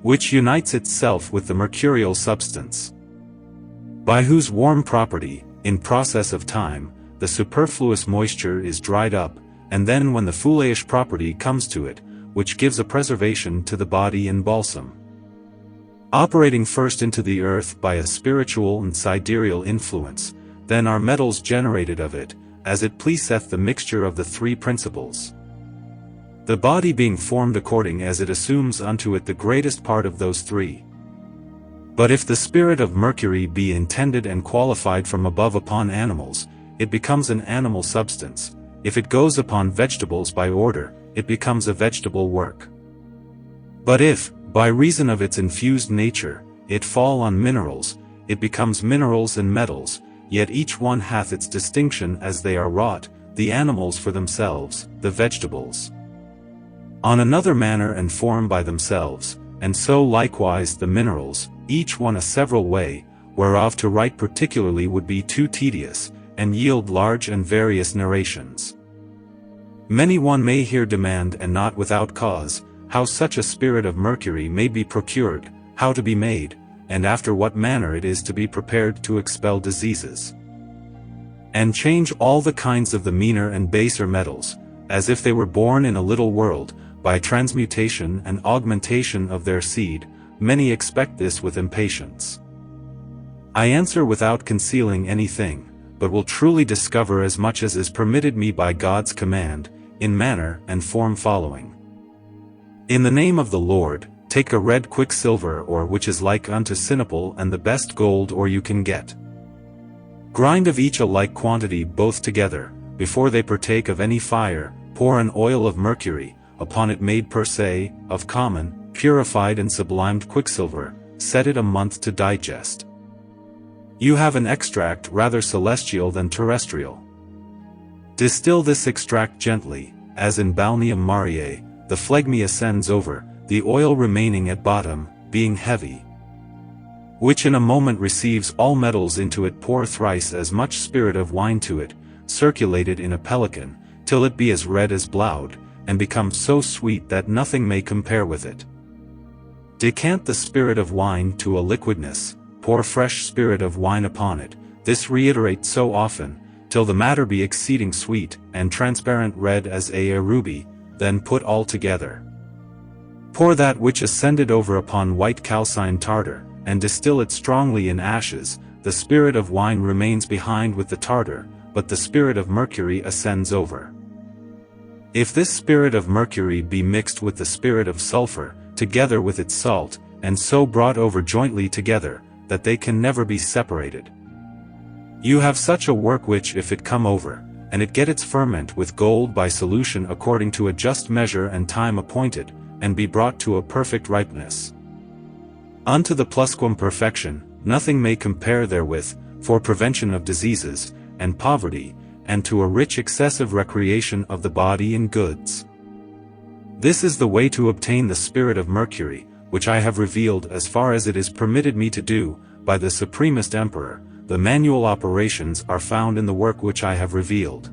which unites itself with the mercurial substance, by whose warm property, in process of time, the superfluous moisture is dried up, and then when the foolish property comes to it, which gives a preservation to the body and balsam, operating first into the earth by a spiritual and sidereal influence, then are metals generated of it, as it pleaseth the mixture of the three principles. The body being formed according as it assumes unto it the greatest part of those three. But if the spirit of mercury be intended and qualified from above upon animals, it becomes an animal substance. If it goes upon vegetables by order, it becomes a vegetable work. But if, by reason of its infused nature, it fall on minerals, it becomes minerals and metals, yet each one hath its distinction as they are wrought, the animals for themselves, the vegetables on another manner and form by themselves, and so likewise the minerals, each one a several way, whereof to write particularly would be too tedious, and yield large and various narrations. Many one may here demand, and not without cause, how such a spirit of mercury may be procured, how to be made, and after what manner it is to be prepared to expel diseases, and change all the kinds of the meaner and baser metals, as if they were born in a little world, by transmutation and augmentation of their seed. Many expect this with impatience. I answer without concealing anything, but will truly discover as much as is permitted me by God's command, in manner and form following. In the name of the Lord, take a red quicksilver or which is like unto sinapple and the best gold or you can get. Grind of each a like quantity both together, before they partake of any fire, pour an oil of mercury, upon it made per se, of common, purified and sublimed quicksilver, set it a month to digest. You have an extract rather celestial than terrestrial. Distill this extract gently, as in balneum mariae, the phlegmy ascends over, the oil remaining at bottom, being heavy, which in a moment receives all metals into it. Pour thrice as much spirit of wine to it, circulated in a pelican, till it be as red as blood, and become so sweet that nothing may compare with it. Decant the spirit of wine to a liquidness, pour fresh spirit of wine upon it, this reiterate so often, till the matter be exceeding sweet, and transparent red as a ruby, then put all together. Pour that which ascended over upon white calcine tartar, and distill it strongly in ashes. The spirit of wine remains behind with the tartar, but the spirit of mercury ascends over. If this spirit of mercury be mixed with the spirit of sulfur, together with its salt, and so brought over jointly together, that they can never be separated, you have such a work which if it come over, and it get its ferment with gold by solution according to a just measure and time appointed, and be brought to a perfect ripeness, unto the plusquam perfection, nothing may compare therewith, for prevention of diseases, and poverty, and to a rich excessive recreation of the body in goods. This is the way to obtain the spirit of mercury, which I have revealed as far as it is permitted me to do, by the Supremest Emperor. The manual operations are found in the work which I have revealed.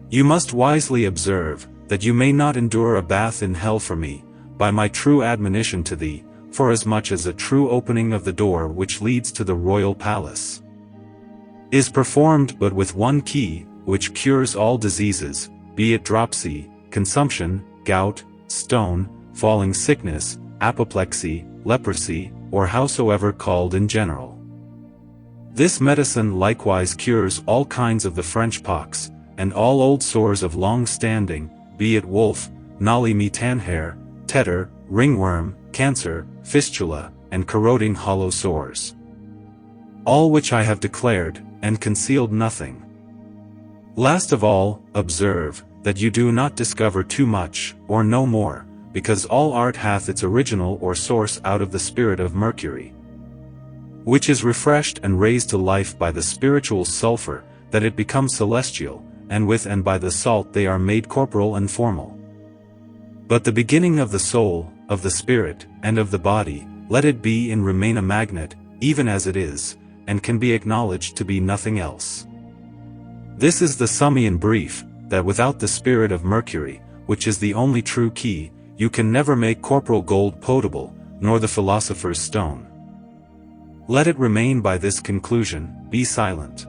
You must wisely observe, that you may not endure a bath in hell for me, by my true admonition to thee, forasmuch as a true opening of the door which leads to the royal palace is performed but with one key, which cures all diseases, be it dropsy, consumption, gout, stone, falling sickness, apoplexy, leprosy, or howsoever called in general. This medicine likewise cures all kinds of the French pox, and all old sores of long standing, be it wolf, nolly me tanhair, tetter, ringworm, cancer, fistula, and corroding hollow sores. All which I have declared, and concealed nothing. Last of all, observe, that you do not discover too much, or no more, because all art hath its original or source out of the spirit of mercury, which is refreshed and raised to life by the spiritual sulfur, that it becomes celestial, and with and by the salt they are made corporal and formal. But the beginning of the soul, of the spirit, and of the body, let it be and remain a magnet, even as it is, and can be acknowledged to be nothing else. This is the summary in brief, that without the spirit of mercury, which is the only true key, you can never make corporal gold potable, nor the philosopher's stone. Let it remain by this conclusion, be silent.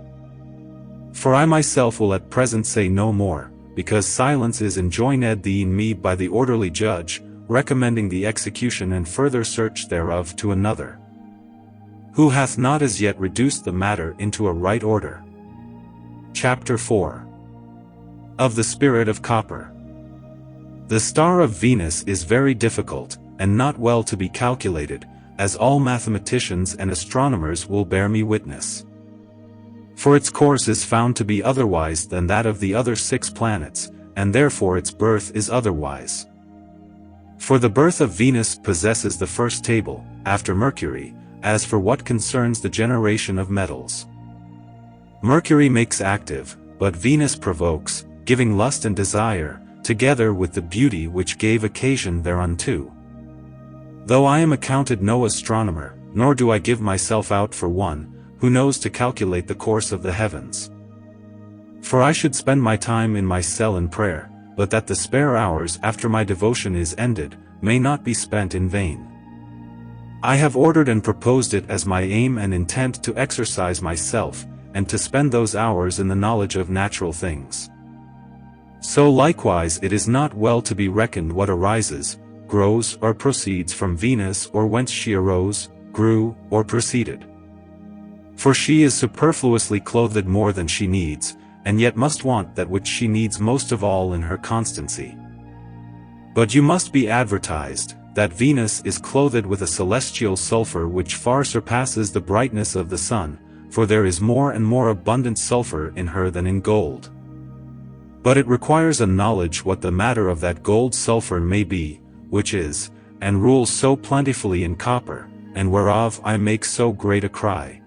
For I myself will at present say no more, because silence is enjoined thee in me by the orderly judge, recommending the execution and further search thereof to another, who hath not as yet reduced the matter into a right order. Chapter 4. Of the Spirit of Copper. The star of Venus is very difficult, and not well to be calculated, as all mathematicians and astronomers will bear me witness. For its course is found to be otherwise than that of the other 6 planets, and therefore its birth is otherwise. For the birth of Venus possesses the first table, after Mercury, as for what concerns the generation of metals. Mercury makes active, but Venus provokes, giving lust and desire, together with the beauty which gave occasion thereunto. Though I am accounted no astronomer, nor do I give myself out for one, who knows to calculate the course of the heavens. For I should spend my time in my cell in prayer, but that the spare hours after my devotion is ended, may not be spent in vain. I have ordered and proposed it as my aim and intent to exercise myself, and to spend those hours in the knowledge of natural things. So likewise it is not well to be reckoned what arises, grows or proceeds from Venus, or whence she arose, grew, or proceeded. For she is superfluously clothed more than she needs, and yet must want that which she needs most of all in her constancy. But you must be advertised, that Venus is clothed with a celestial sulfur which far surpasses the brightness of the sun, for there is more and more abundant sulfur in her than in gold. But it requires a knowledge what the matter of that gold sulfur may be, which is, and rules so plentifully in copper, and whereof I make so great a cry.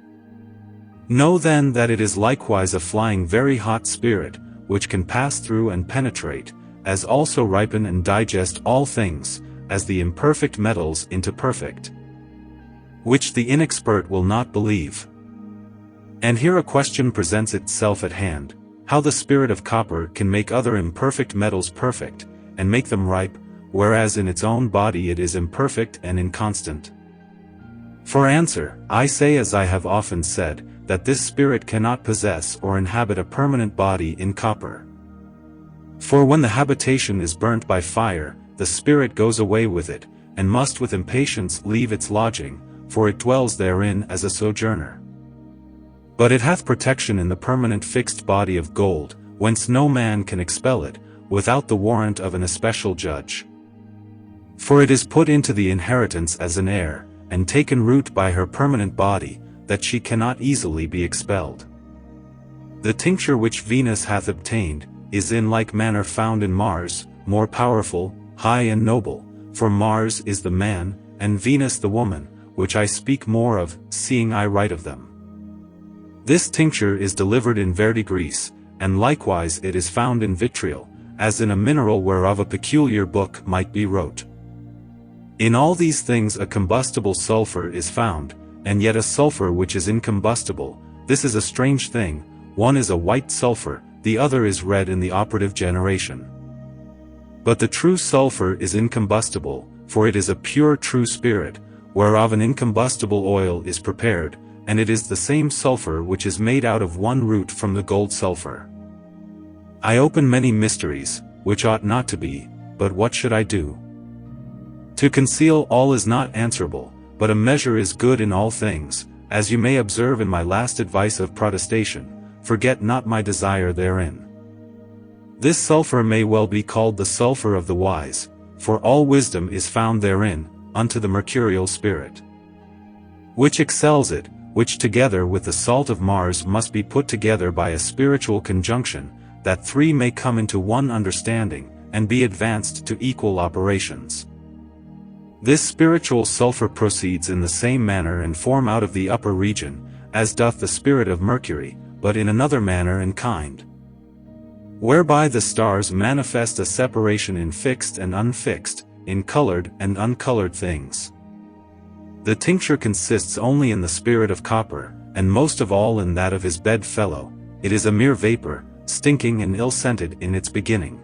Know then that it is likewise a flying very hot spirit, which can pass through and penetrate, as also ripen and digest all things, as the imperfect metals into perfect. Which the inexpert will not believe. And here a question presents itself at hand, how the spirit of copper can make other imperfect metals perfect, and make them ripe, whereas in its own body it is imperfect and inconstant. For answer, I say as I have often said, that this spirit cannot possess or inhabit a permanent body in copper. For when the habitation is burnt by fire, the spirit goes away with it, and must with impatience leave its lodging, for it dwells therein as a sojourner. But it hath protection in the permanent fixed body of gold, whence no man can expel it, without the warrant of an especial judge. For it is put into the inheritance as an heir, and taken root by her permanent body, that she cannot easily be expelled. The tincture which Venus hath obtained, is in like manner found in Mars, more powerful, high and noble, for Mars is the man, and Venus the woman, which I speak more of, seeing I write of them. This tincture is delivered in verdigris, and likewise it is found in vitriol, as in a mineral whereof a peculiar book might be wrote. In all these things a combustible sulfur is found, and yet a sulfur which is incombustible. This is a strange thing, one is a white sulfur, the other is red in the operative generation. But the true sulfur is incombustible, for it is a pure true spirit, whereof an incombustible oil is prepared, and it is the same sulfur which is made out of one root from the gold sulfur. I open many mysteries, which ought not to be, but what should I do? To conceal all is not answerable, but a measure is good in all things, as you may observe in my last advice of protestation, forget not my desire therein. This sulfur may well be called the sulfur of the wise, for all wisdom is found therein, unto the mercurial spirit. Which excels it, which together with the salt of Mars must be put together by a spiritual conjunction, that 3 may come into one understanding, and be advanced to equal operations. This spiritual sulfur proceeds in the same manner and form out of the upper region, as doth the spirit of Mercury, but in another manner and kind. Whereby the stars manifest a separation in fixed and unfixed, in colored and uncolored things. The tincture consists only in the spirit of copper, and most of all in that of his bedfellow. It is a mere vapor, stinking and ill-scented in its beginning.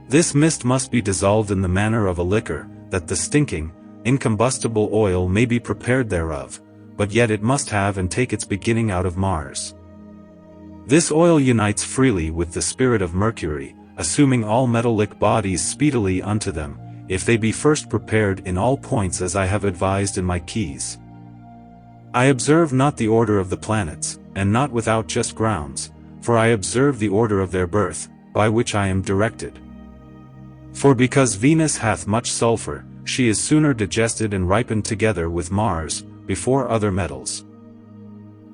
This mist must be dissolved in the manner of a liquor, that the stinking, incombustible oil may be prepared thereof, but yet it must have and take its beginning out of Mars. This oil unites freely with the spirit of Mercury, assuming all metallic bodies speedily unto them, if they be first prepared in all points as I have advised in my keys. I observe not the order of the planets, and not without just grounds, for I observe the order of their birth, by which I am directed. For because Venus hath much sulfur, she is sooner digested and ripened together with Mars, before other metals.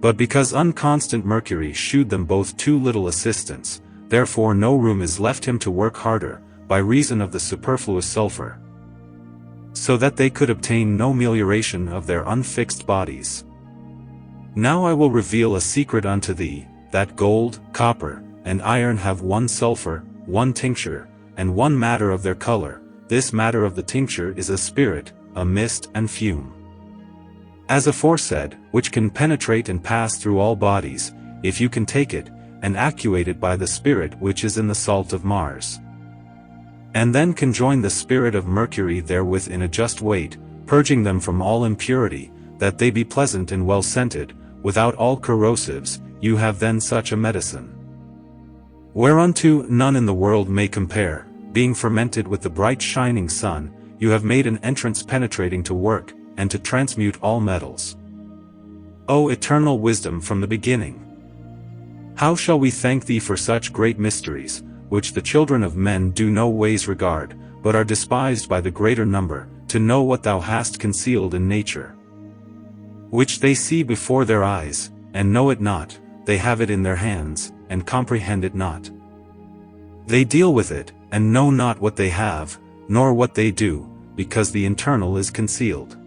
But because unconstant Mercury shewed them both too little assistance, therefore no room is left him to work harder, by reason of the superfluous sulfur. So that they could obtain no melioration of their unfixed bodies. Now I will reveal a secret unto thee, that gold, copper, and iron have one sulfur, one tincture, and one matter of their color. This matter of the tincture is a spirit, a mist and fume. As aforesaid, which can penetrate and pass through all bodies, if you can take it, and actuate it by the spirit which is in the salt of Mars. And then conjoin the spirit of Mercury therewith in a just weight, purging them from all impurity, that they be pleasant and well scented, without all corrosives, you have then such a medicine. Whereunto none in the world may compare, being fermented with the bright shining sun, you have made an entrance penetrating to work, and to transmute all metals. O eternal wisdom from the beginning! How shall we thank thee for such great mysteries, which the children of men do no ways regard, but are despised by the greater number, to know what thou hast concealed in nature? Which they see before their eyes, and know it not, they have it in their hands, and comprehend it not. They deal with it, and know not what they have, nor what they do, because the internal is concealed.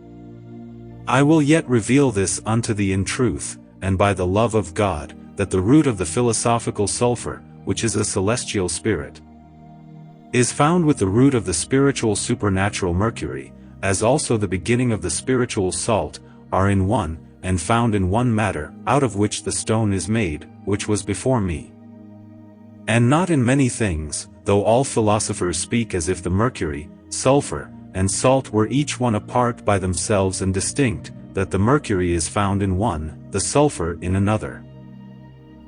I will yet reveal this unto thee in truth, and by the love of God, that the root of the philosophical sulfur, which is a celestial spirit, is found with the root of the spiritual supernatural Mercury, as also the beginning of the spiritual salt, are in one, and found in one matter, out of which the stone is made, which was before me. And not in many things, though all philosophers speak as if the mercury, sulfur, and salt were each one apart by themselves and distinct, that the mercury is found in one, the sulfur in another,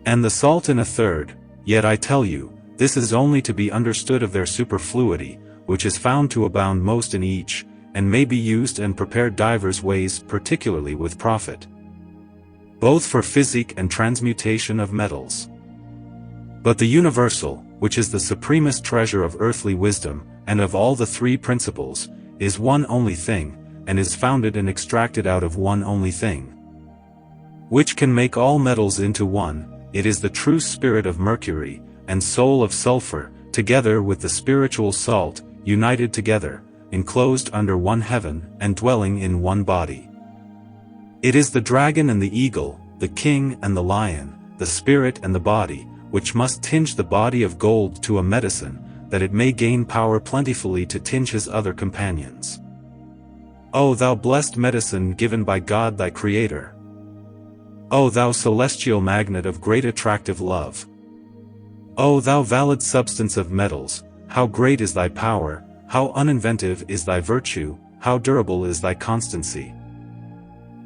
and the salt in a third. Yet I tell you, this is only to be understood of their superfluity, which is found to abound most in each, and may be used and prepared divers ways, particularly with profit, both for physic and transmutation of metals. But the universal, which is the supremest treasure of earthly wisdom, and of all the three principles, is one only thing, and is founded and extracted out of one only thing, which can make all metals into one. It is the true spirit of mercury, and soul of sulfur, together with the spiritual salt, united together, enclosed under one heaven, and dwelling in one body. It is the dragon and the eagle, the king and the lion, the spirit and the body, which must tinge the body of gold to a medicine, that it may gain power plentifully to tinge his other companions. O thou blessed medicine given by God thy Creator! O thou celestial magnet of great attractive love! O thou valid substance of metals, how great is thy power, how uninventive is thy virtue, how durable is thy constancy!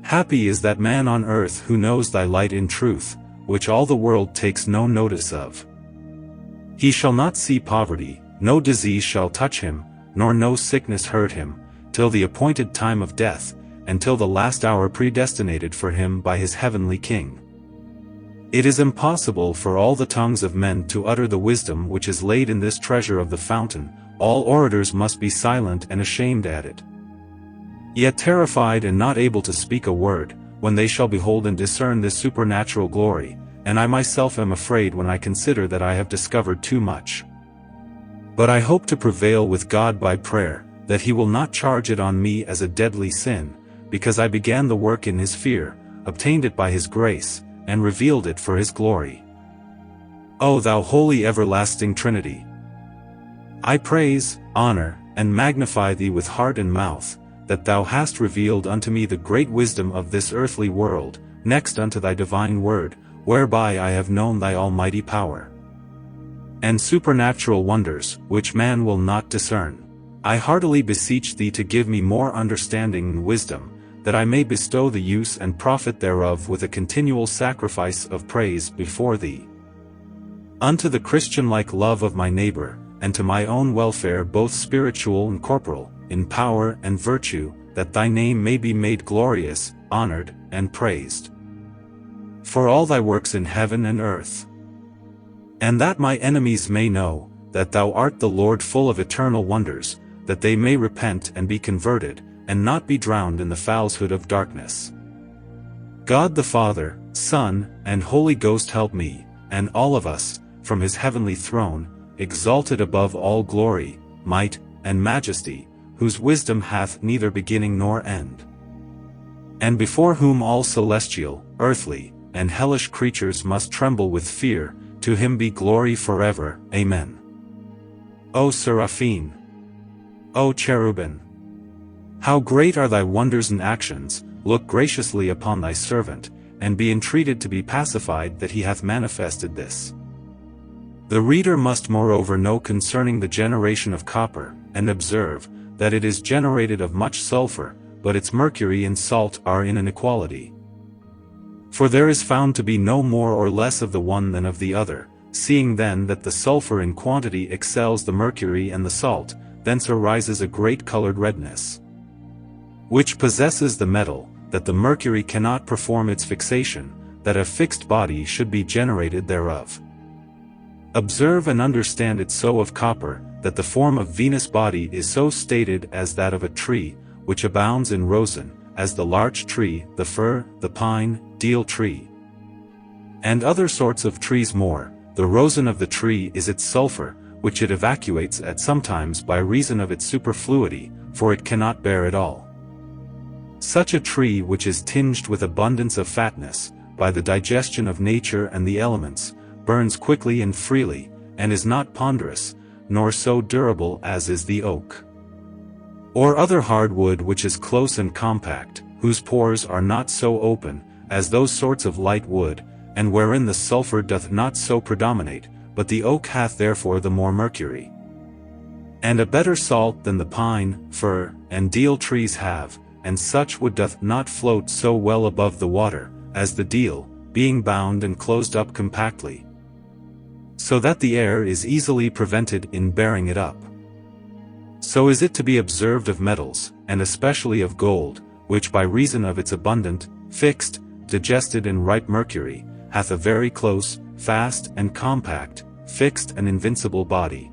Happy is that man on earth who knows thy light in truth, which all the world takes no notice of. He shall not see poverty, no disease shall touch him, nor no sickness hurt him, till the appointed time of death, and till the last hour predestinated for him by his heavenly King. It is impossible for all the tongues of men to utter the wisdom which is laid in this treasure of the fountain. All orators must be silent and ashamed at it, yet terrified and not able to speak a word, when they shall behold and discern this supernatural glory, and I myself am afraid when I consider that I have discovered too much. But I hope to prevail with God by prayer, that he will not charge it on me as a deadly sin, because I began the work in his fear, obtained it by his grace, and revealed it for his glory. O thou holy everlasting Trinity! I praise, honor, and magnify thee with heart and mouth, that thou hast revealed unto me the great wisdom of this earthly world, next unto thy divine word, whereby I have known thy almighty power and supernatural wonders, which man will not discern. I heartily beseech thee to give me more understanding and wisdom, that I may bestow the use and profit thereof with a continual sacrifice of praise before thee, unto the Christian-like love of my neighbor, and to my own welfare both spiritual and corporal, in power and virtue, that thy name may be made glorious, honored, and praised for all thy works in heaven and earth. And that my enemies may know, that thou art the Lord full of eternal wonders, that they may repent and be converted, and not be drowned in the falsehood of darkness. God the Father, Son, and Holy Ghost help me, and all of us, from his heavenly throne, exalted above all glory, might, and majesty, whose wisdom hath neither beginning nor end, and before whom all celestial, earthly, and hellish creatures must tremble with fear, to him be glory forever, Amen. O Seraphim! O Cherubim! How great are thy wonders and actions, look graciously upon thy servant, and be entreated to be pacified that he hath manifested this. The reader must moreover know concerning the generation of copper, and observe, that it is generated of much sulfur, but its mercury and salt are in an equality. For there is found to be no more or less of the one than of the other, seeing then that the sulfur in quantity excels the mercury and the salt, thence arises a great colored redness, which possesses the metal, that the mercury cannot perform its fixation, that a fixed body should be generated thereof. Observe and understand it so of copper, that the form of Venus' body is so stated as that of a tree, which abounds in rosin, as the larch tree, the fir, the pine, deal tree, and other sorts of trees more. The rosin of the tree is its sulfur, which it evacuates at sometimes by reason of its superfluity, for it cannot bear it all. Such a tree which is tinged with abundance of fatness, by the digestion of nature and the elements, burns quickly and freely, and is not ponderous, nor so durable as is the oak, or other hard wood which is close and compact, whose pores are not so open, as those sorts of light wood, and wherein the sulfur doth not so predominate, but the oak hath therefore the more mercury, and a better salt than the pine, fir, and deal trees have, and such wood doth not float so well above the water, as the deal, being bound and closed up compactly, so that the air is easily prevented in bearing it up. So is it to be observed of metals, and especially of gold, which by reason of its abundant, fixed, digested and ripe mercury, hath a very close, fast and compact, fixed and invincible body,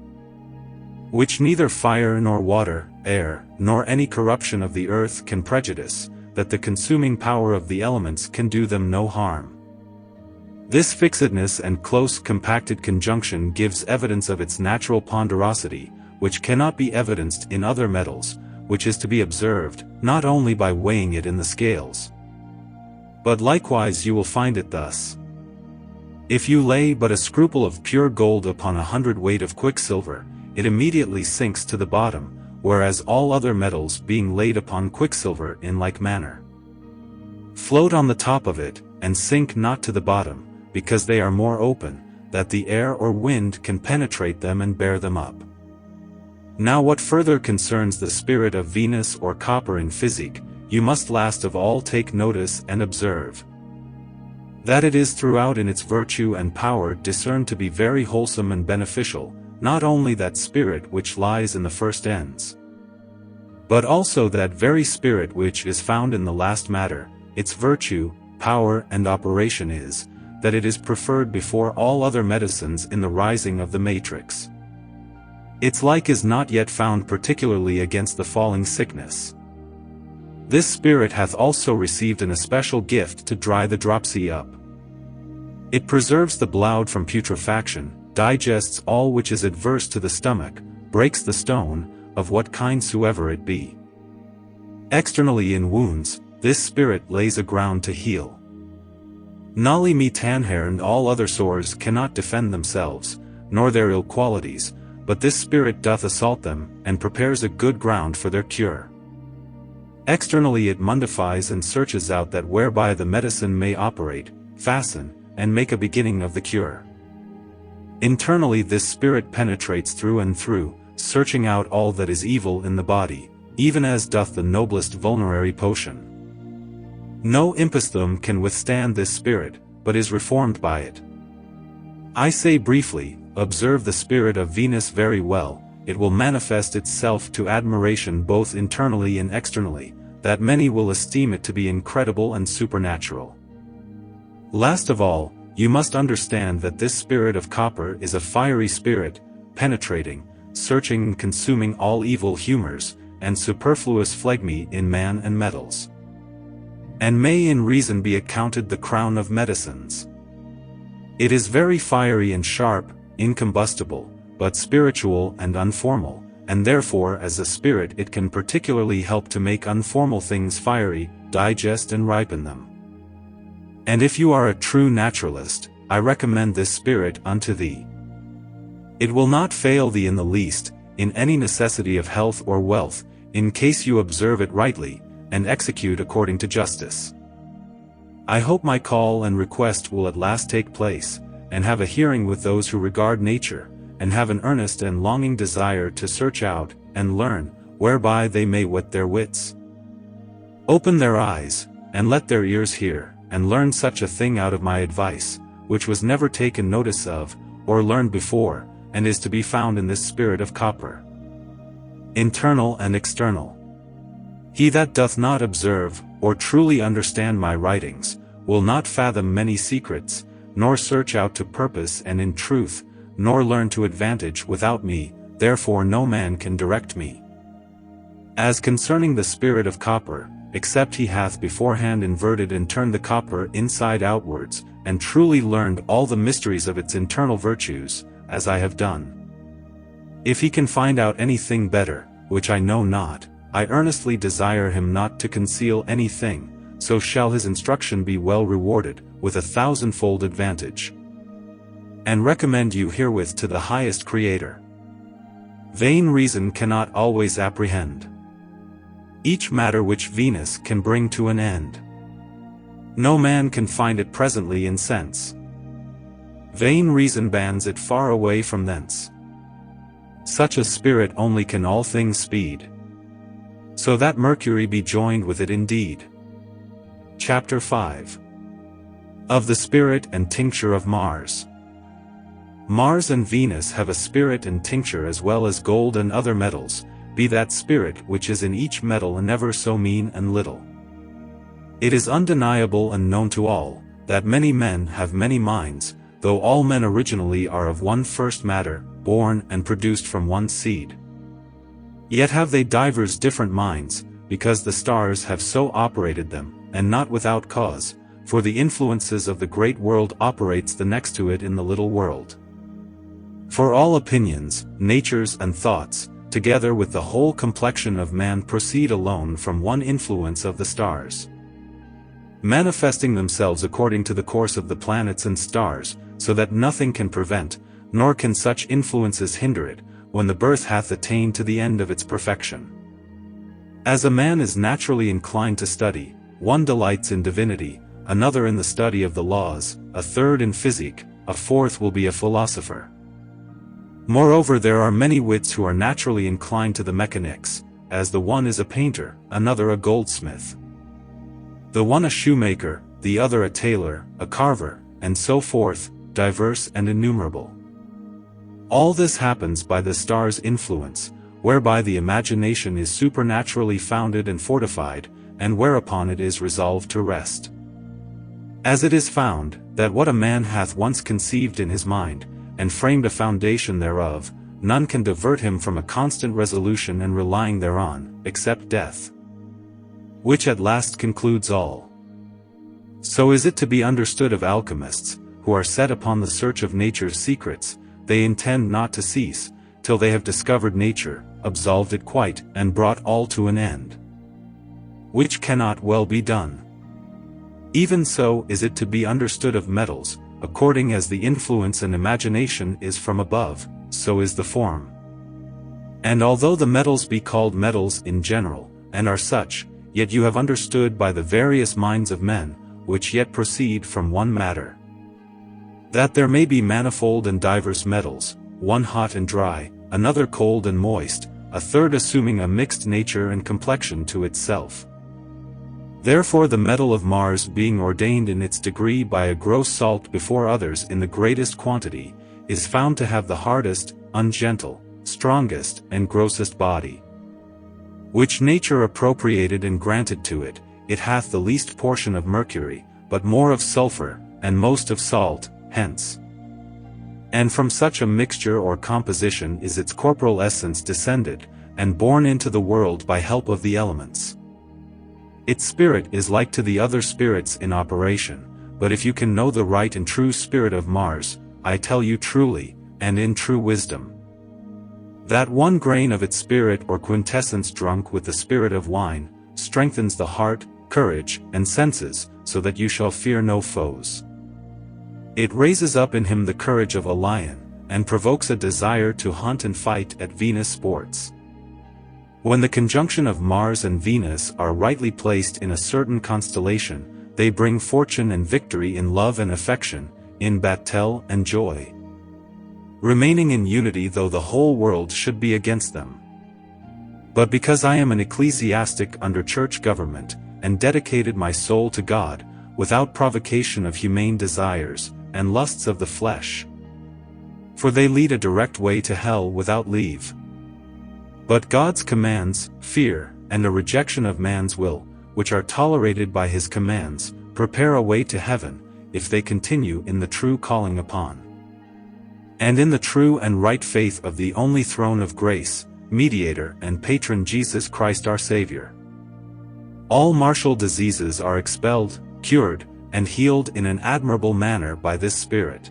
which neither fire nor water, air, nor any corruption of the earth can prejudice, that the consuming power of the elements can do them no harm. This fixedness and close compacted conjunction gives evidence of its natural ponderosity, which cannot be evidenced in other metals, which is to be observed, not only by weighing it in the scales, but likewise you will find it thus. If you lay but a scruple of pure gold upon 100 weight of quicksilver, it immediately sinks to the bottom, whereas all other metals being laid upon quicksilver in like manner, float on the top of it, and sink not to the bottom, because they are more open, that the air or wind can penetrate them and bear them up. Now what further concerns the spirit of Venus or copper in physic, you must last of all take notice and observe, that it is throughout in its virtue and power discerned to be very wholesome and beneficial, not only that spirit which lies in the first ends, but also that very spirit which is found in the last matter. Its virtue, power and operation is, that it is preferred before all other medicines in the rising of the matrix. Its like is not yet found particularly against the falling sickness. This spirit hath also received an especial gift to dry the dropsy up. It preserves the blood from putrefaction, digests all which is adverse to the stomach, breaks the stone, of what kind soever it be. Externally in wounds, this spirit lays a ground to heal. Noli me tangere, and all other sores cannot defend themselves, nor their ill qualities, but this spirit doth assault them, and prepares a good ground for their cure. Externally it mundifies and searches out that whereby the medicine may operate, fasten, and make a beginning of the cure. Internally this spirit penetrates through and through, searching out all that is evil in the body, even as doth the noblest vulnerary potion. No impostum can withstand this spirit, but is reformed by it. I say briefly, observe the spirit of Venus very well, it will manifest itself to admiration both internally and externally, that many will esteem it to be incredible and supernatural. Last of all, you must understand that this spirit of copper is a fiery spirit, penetrating, searching and consuming all evil humors, and superfluous phlegmy in man and metals. And may in reason be accounted the crown of medicines. It is very fiery and sharp, incombustible, but spiritual and unformal, and therefore as a spirit it can particularly help to make unformal things fiery, digest and ripen them. And if you are a true naturalist, I recommend this spirit unto thee. It will not fail thee in the least, in any necessity of health or wealth, in case you observe it rightly, and execute according to justice. I hope my call and request will at last take place, and have a hearing with those who regard nature, and have an earnest and longing desire to search out, and learn, whereby they may whet their wits. Open their eyes, and let their ears hear, and learn such a thing out of my advice, which was never taken notice of, or learned before, and is to be found in this spirit of copper. Internal and external. He that doth not observe, or truly understand my writings, will not fathom many secrets, nor search out to purpose and in truth, nor learn to advantage without me, therefore no man can direct me. As concerning the spirit of copper, except he hath beforehand inverted and turned the copper inside outwards, and truly learned all the mysteries of its internal virtues, as I have done. If he can find out anything better, which I know not, I earnestly desire him not to conceal anything, so shall his instruction be well rewarded, with 1,000-fold advantage. And recommend you herewith to the highest Creator. Vain reason cannot always apprehend each matter which Venus can bring to an end. No man can find it presently in sense. Vain reason bans it far away from thence. Such a spirit only can all things speed, so that Mercury be joined with it indeed. Chapter 5. Of the Spirit and Tincture of Mars. Mars and Venus have a spirit and tincture as well as gold and other metals, be that spirit which is in each metal never so mean and little. It is undeniable and known to all, that many men have many minds, though all men originally are of one first matter, born and produced from one seed. Yet have they divers different minds, because the stars have so operated them, and not without cause, for the influences of the great world operates the next to it in the little world. For all opinions, natures and thoughts, together with the whole complexion of man proceed alone from one influence of the stars, manifesting themselves according to the course of the planets and stars, so that nothing can prevent, nor can such influences hinder it, when the birth hath attained to the end of its perfection. As a man is naturally inclined to study, one delights in divinity, another in the study of the laws, a third in physic, a fourth will be a philosopher. Moreover, there are many wits who are naturally inclined to the mechanics, as the one is a painter, another a goldsmith, the one a shoemaker, the other a tailor, a carver, and so forth, diverse and innumerable. All this happens by the stars' influence, whereby the imagination is supernaturally founded and fortified, and whereupon it is resolved to rest. As it is found, that what a man hath once conceived in his mind, and framed a foundation thereof, none can divert him from a constant resolution and relying thereon, except death, which at last concludes all. So is it to be understood of alchemists, who are set upon the search of nature's secrets. They intend not to cease, till they have discovered nature, absolved it quite, and brought all to an end, which cannot well be done. Even so is it to be understood of metals, according as the influence and imagination is from above, so is the form. And although the metals be called metals in general, and are such, yet you have understood by the various minds of men, which yet proceed from one matter, that there may be manifold and divers metals, one hot and dry, another cold and moist, a third assuming a mixed nature and complexion to itself. Therefore the metal of Mars being ordained in its degree by a gross salt before others in the greatest quantity, is found to have the hardest, ungentle, strongest, and grossest body. Which nature appropriated and granted to it, it hath the least portion of mercury, but more of sulfur, and most of salt, hence. And from such a mixture or composition is its corporal essence descended, and born into the world by help of the elements. Its spirit is like to the other spirits in operation, but if you can know the right and true spirit of Mars, I tell you truly, and in true wisdom, that 1 grain of its spirit or quintessence drunk with the spirit of wine, strengthens the heart, courage, and senses, so that you shall fear no foes. It raises up in him the courage of a lion, and provokes a desire to hunt and fight at Venus sports. When the conjunction of Mars and Venus are rightly placed in a certain constellation, they bring fortune and victory in love and affection, in battle and joy, remaining in unity though the whole world should be against them. But because I am an ecclesiastic under church government, and dedicated my soul to God, without provocation of humane desires, and lusts of the flesh, for they lead a direct way to hell without leave. But God's commands, fear, and a rejection of man's will, which are tolerated by his commands, prepare a way to heaven, if they continue in the true calling upon, and in the true and right faith of the only throne of grace, mediator and patron Jesus Christ our Savior. All martial diseases are expelled, cured, and healed in an admirable manner by this Spirit.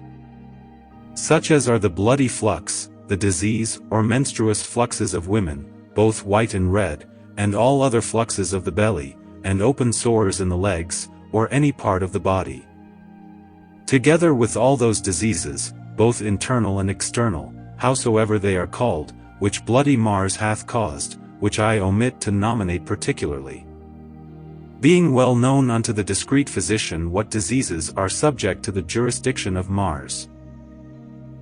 Such as are the bloody flux, the disease or menstruous fluxes of women, both white and red, and all other fluxes of the belly, and open sores in the legs, or any part of the body. Together with all those diseases, both internal and external, howsoever they are called, which bloody Mars hath caused, which I omit to nominate particularly, being well known unto the discreet physician what diseases are subject to the jurisdiction of Mars.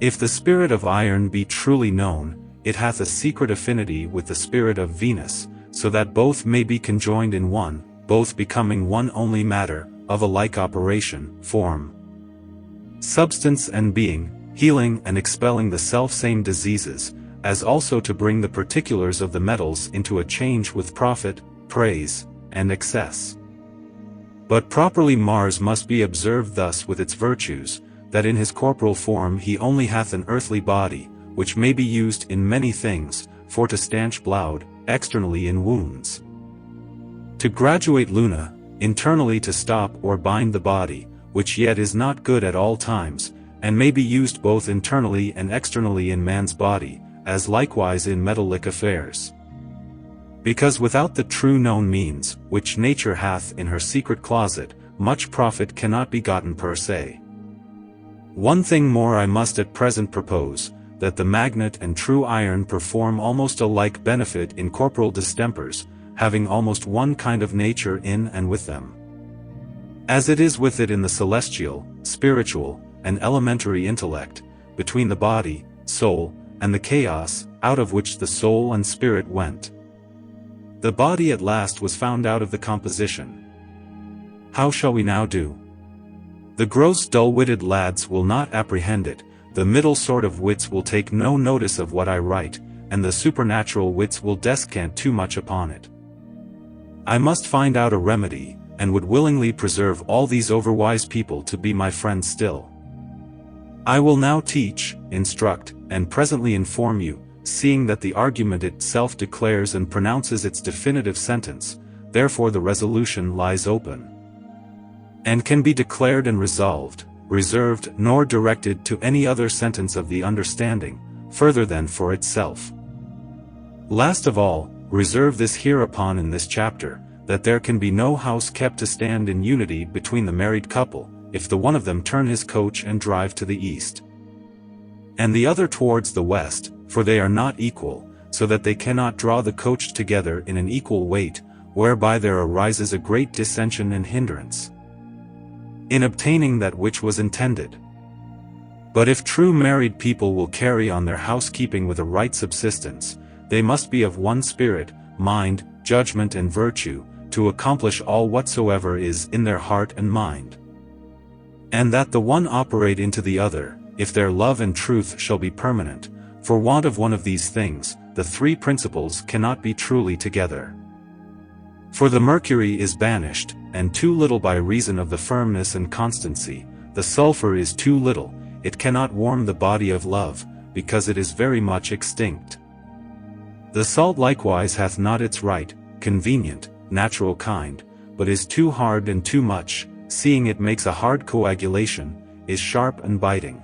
If the spirit of iron be truly known, it hath a secret affinity with the spirit of Venus, so that both may be conjoined in one, both becoming one only matter, of a like operation, form, substance and being, healing and expelling the self-same diseases, as also to bring the particulars of the metals into a change with profit, praise, and excess. But properly Mars must be observed thus with its virtues, that in his corporal form he only hath an earthly body, which may be used in many things, for to stanch blood, externally in wounds, to graduate Luna, internally to stop or bind the body, which yet is not good at all times, and may be used both internally and externally in man's body, as likewise in metallic affairs. Because without the true known means, which nature hath in her secret closet, much profit cannot be gotten per se. One thing more I must at present propose, that the magnet and true iron perform almost a like benefit in corporal distempers, having almost one kind of nature in and with them, as it is with it in the celestial, spiritual, and elementary intellect, between the body, soul, and the chaos, out of which the soul and spirit went. The body at last was found out of the composition. How shall we now do? The gross dull-witted lads will not apprehend it, the middle sort of wits will take no notice of what I write, and the supernatural wits will descant too much upon it. I must find out a remedy, and would willingly preserve all these overwise people to be my friends still. I will now teach, instruct, and presently inform you, seeing that the argument itself declares and pronounces its definitive sentence, therefore the resolution lies open, and can be declared and resolved, reserved nor directed to any other sentence of the understanding, further than for itself. Last of all, reserve this hereupon in this chapter, that there can be no house kept to stand in unity between the married couple, if the one of them turn his coach and drive to the east, and the other towards the west, for they are not equal, so that they cannot draw the coach together in an equal weight, whereby there arises a great dissension and hindrance in obtaining that which was intended. But if true married people will carry on their housekeeping with a right subsistence, they must be of one spirit, mind, judgment and virtue, to accomplish all whatsoever is in their heart and mind. And that the one operate into the other, if their love and truth shall be permanent, for want of one of these things, the three principles cannot be truly together. For the mercury is banished, and too little by reason of the firmness and constancy, the sulfur is too little, it cannot warm the body of love, because it is very much extinct. The salt likewise hath not its right, convenient, natural kind, but is too hard and too much, seeing it makes a hard coagulation, is sharp and biting,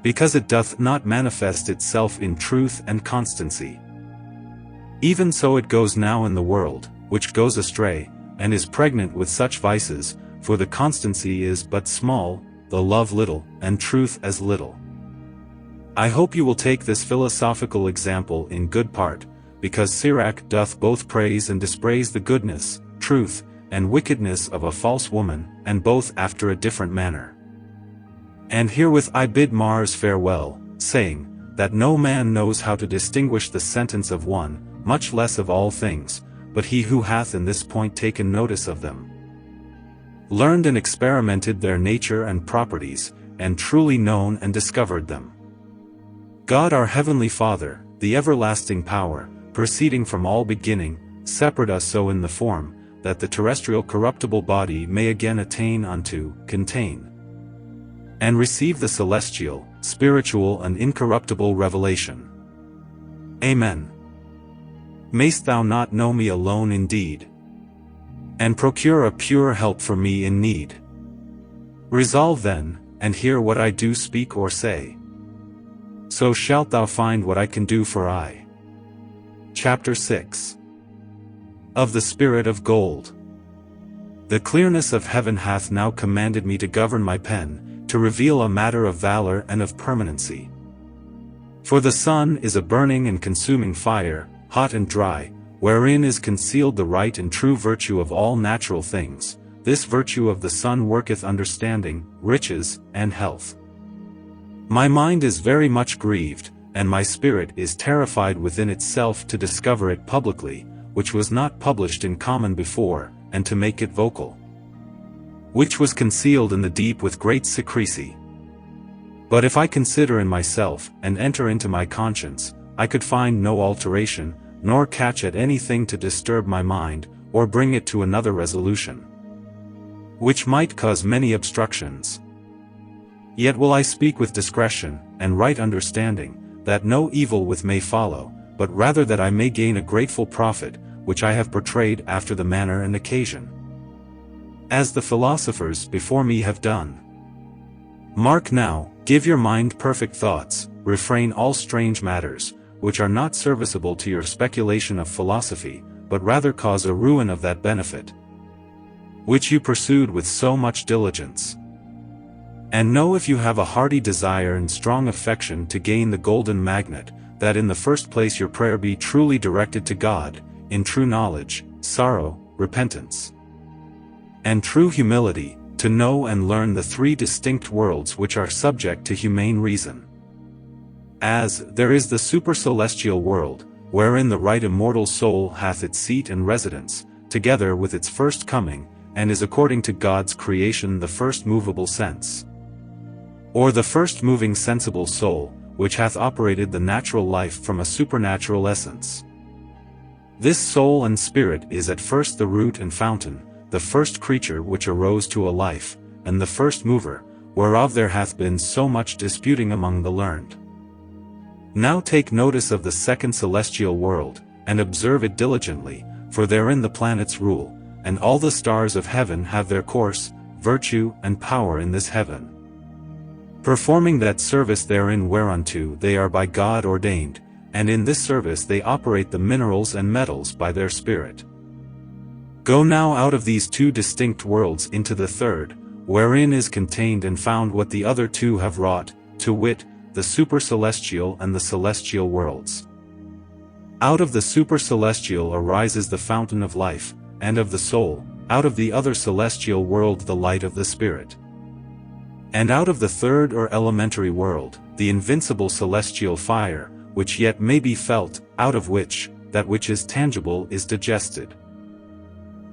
because it doth not manifest itself in truth and constancy. Even so it goes now in the world, which goes astray, and is pregnant with such vices, for the constancy is but small, the love little, and truth as little. I hope you will take this philosophical example in good part, because Sirach doth both praise and dispraise the goodness, truth, and wickedness of a false woman, and both after a different manner. And herewith I bid Mars farewell, saying, that no man knows how to distinguish the sentence of one, much less of all things, but he who hath in this point taken notice of them, learned and experimented their nature and properties, and truly known and discovered them. God our heavenly Father, the everlasting power, proceeding from all beginning, separate us so in the form, that the terrestrial corruptible body may again attain unto, contain, and receive the celestial, spiritual and incorruptible revelation. Amen. Mayst thou not know me alone indeed, and procure a pure help for me in need. Resolve then, and hear what I do speak or say. So shalt thou find what I can do for I. Chapter 6. Of the Spirit of Gold. The clearness of heaven hath now commanded me to govern my pen, to reveal a matter of valor and of permanency. For the sun is a burning and consuming fire, hot and dry, wherein is concealed the right and true virtue of all natural things. This virtue of the sun worketh understanding, riches, and health. My mind is very much grieved, and my spirit is terrified within itself to discover it publicly, which was not published in common before, and to make it vocal, which was concealed in the deep with great secrecy. But if I consider in myself, and enter into my conscience, I could find no alteration, nor catch at anything to disturb my mind, or bring it to another resolution, which might cause many obstructions. Yet will I speak with discretion, and right understanding, that no evil with may follow, but rather that I may gain a grateful profit, which I have portrayed after the manner and occasion, as the philosophers before me have done. Mark now, give your mind perfect thoughts, refrain all strange matters, which are not serviceable to your speculation of philosophy, but rather cause a ruin of that benefit, which you pursued with so much diligence. And know if you have a hearty desire and strong affection to gain the golden magnet, that in the first place your prayer be truly directed to God, in true knowledge, sorrow, repentance, and true humility, to know and learn the three distinct worlds which are subject to humane reason. As there is the supercelestial world, wherein the right immortal soul hath its seat and residence, together with its first coming, and is according to God's creation the first movable sense, or the first moving sensible soul, which hath operated the natural life from a supernatural essence. This soul and spirit is at first the root and fountain, the first creature which arose to a life, and the first mover, whereof there hath been so much disputing among the learned. Now take notice of the second celestial world, and observe it diligently, for therein the planets rule, and all the stars of heaven have their course, virtue, and power in this heaven, performing that service therein whereunto they are by God ordained, and in this service they operate the minerals and metals by their spirit. Go now out of these two distinct worlds into the third, wherein is contained and found what the other two have wrought, to wit, the supercelestial and the celestial worlds. Out of the supercelestial arises the fountain of life, and of the soul, out of the other celestial world the light of the Spirit. And out of the third or elementary world, the invincible celestial fire, which yet may be felt, out of which, that which is tangible is digested.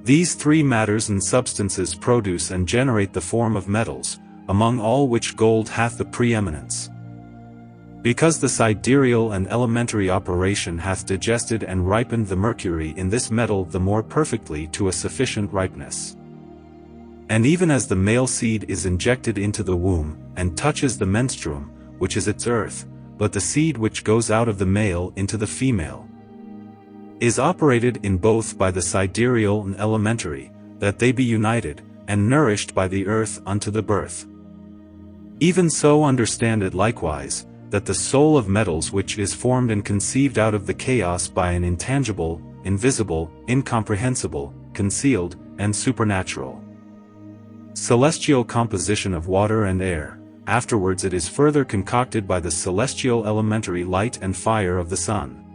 These three matters and substances produce and generate the form of metals, among all which gold hath the preeminence. Because the sidereal and elementary operation hath digested and ripened the mercury in this metal the more perfectly to a sufficient ripeness. And even as the male seed is injected into the womb, and touches the menstruum, which is its earth, but the seed which goes out of the male into the female is operated in both by the sidereal and elementary, that they be united, and nourished by the earth unto the birth. Even so understand it likewise, that the soul of metals which is formed and conceived out of the chaos by an intangible, invisible, incomprehensible, concealed, and supernatural celestial composition of water and air, afterwards it is further concocted by the celestial elementary light and fire of the sun,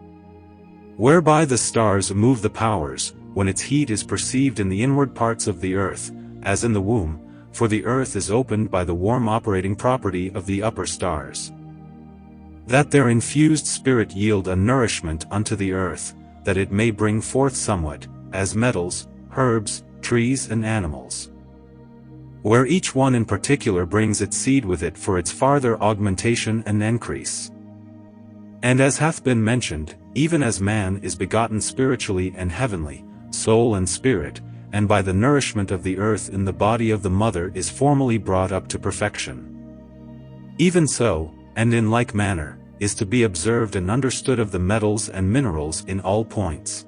whereby the stars move the powers, when its heat is perceived in the inward parts of the earth, as in the womb, for the earth is opened by the warm operating property of the upper stars, that their infused spirit yield a nourishment unto the earth, that it may bring forth somewhat, as metals, herbs, trees and animals, where each one in particular brings its seed with it for its farther augmentation and increase. And as hath been mentioned, even as man is begotten spiritually and heavenly, soul and spirit, and by the nourishment of the earth in the body of the mother is formally brought up to perfection, even so, and in like manner, is to be observed and understood of the metals and minerals in all points.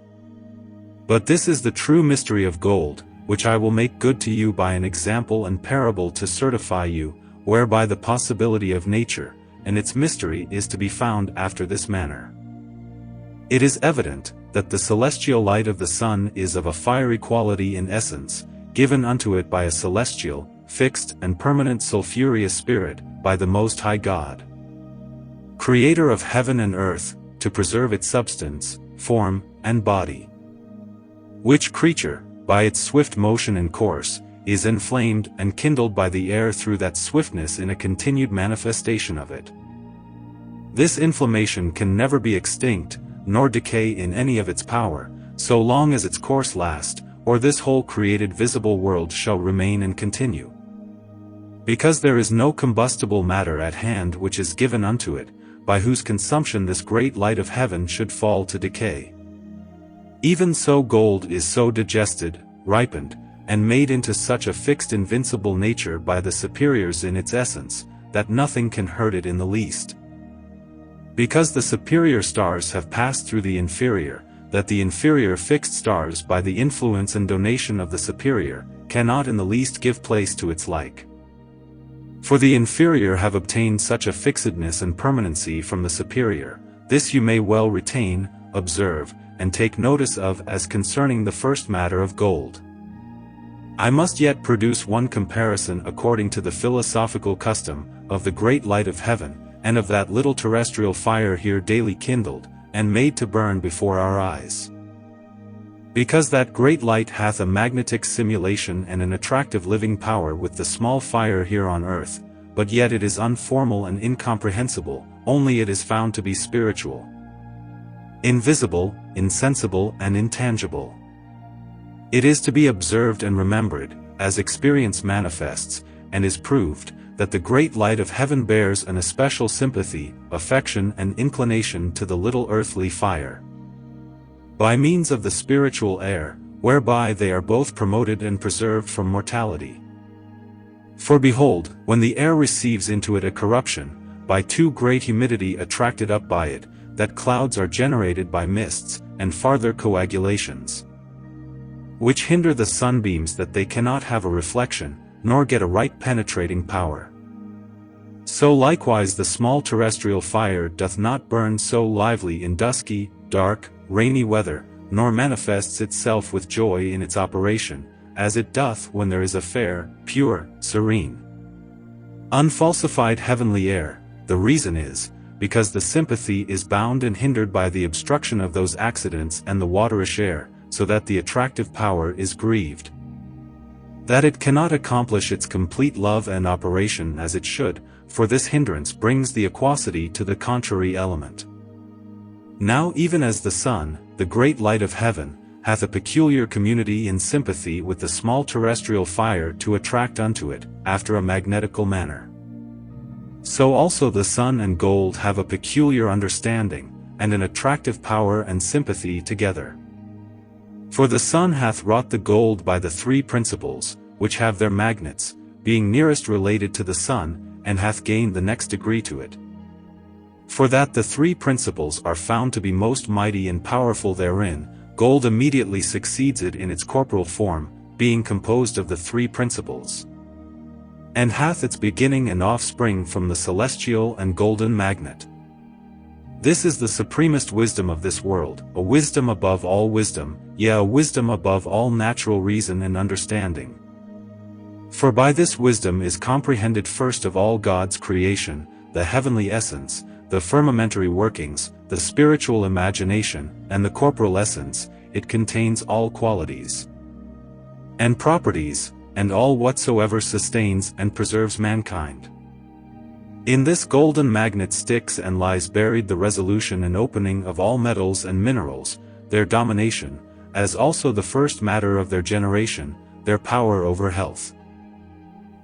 But this is the true mystery of gold, which I will make good to you by an example and parable to certify you, whereby the possibility of nature, and its mystery is to be found after this manner. It is evident, that the celestial light of the sun is of a fiery quality in essence, given unto it by a celestial, fixed and permanent sulphureous spirit, by the Most High God, Creator of heaven and earth, to preserve its substance, form, and body. Which creature, by its swift motion and course, is inflamed and kindled by the air through that swiftness in a continued manifestation of it. This inflammation can never be extinct, nor decay in any of its power, so long as its course lasts, or this whole created visible world shall remain and continue. Because there is no combustible matter at hand which is given unto it, by whose consumption this great light of heaven should fall to decay. Even so gold is so digested, ripened, and made into such a fixed invincible nature by the superiors in its essence, that nothing can hurt it in the least. Because the superior stars have passed through the inferior, that the inferior fixed stars by the influence and donation of the superior, cannot in the least give place to its like. For the inferior have obtained such a fixedness and permanency from the superior, this you may well retain, observe, and take notice of as concerning the first matter of gold. I must yet produce one comparison according to the philosophical custom, of the great light of heaven, and of that little terrestrial fire here daily kindled, and made to burn before our eyes. Because that great light hath a magnetic simulation and an attractive living power with the small fire here on earth, but yet it is unformal and incomprehensible, only it is found to be spiritual, invisible, insensible and intangible. It is to be observed and remembered, as experience manifests, and is proved, that the great light of heaven bears an especial sympathy, affection and inclination to the little earthly fire, by means of the spiritual air, whereby they are both promoted and preserved from mortality. For behold, when the air receives into it a corruption, by too great humidity attracted up by it, that clouds are generated by mists, and farther coagulations, which hinder the sunbeams that they cannot have a reflection, nor get a right penetrating power. So likewise the small terrestrial fire doth not burn so lively in dusky, dark, rainy weather, nor manifests itself with joy in its operation, as it doth when there is a fair, pure, serene, unfalsified heavenly air. The reason is, because the sympathy is bound and hindered by the obstruction of those accidents and the waterish air, so that the attractive power is grieved, that it cannot accomplish its complete love and operation as it should, for this hindrance brings the aquosity to the contrary element. Now even as the sun, the great light of heaven, hath a peculiar community in sympathy with the small terrestrial fire to attract unto it, after a magnetical manner, so also the sun and gold have a peculiar understanding, and an attractive power and sympathy together. For the sun hath wrought the gold by the three principles, which have their magnets, being nearest related to the sun, and hath gained the next degree to it. For that the three principles are found to be most mighty and powerful therein, gold immediately succeeds it in its corporal form, being composed of the three principles, and hath its beginning and offspring from the celestial and golden magnet. This is the supremest wisdom of this world, a wisdom above all wisdom, yea, a wisdom above all natural reason and understanding. For by this wisdom is comprehended first of all God's creation, the heavenly essence, the firmamentary workings, the spiritual imagination, and the corporal essence. It contains all qualities and properties, and all whatsoever sustains and preserves mankind. In this golden magnet sticks and lies buried the resolution and opening of all metals and minerals, their domination, as also the first matter of their generation, their power over health,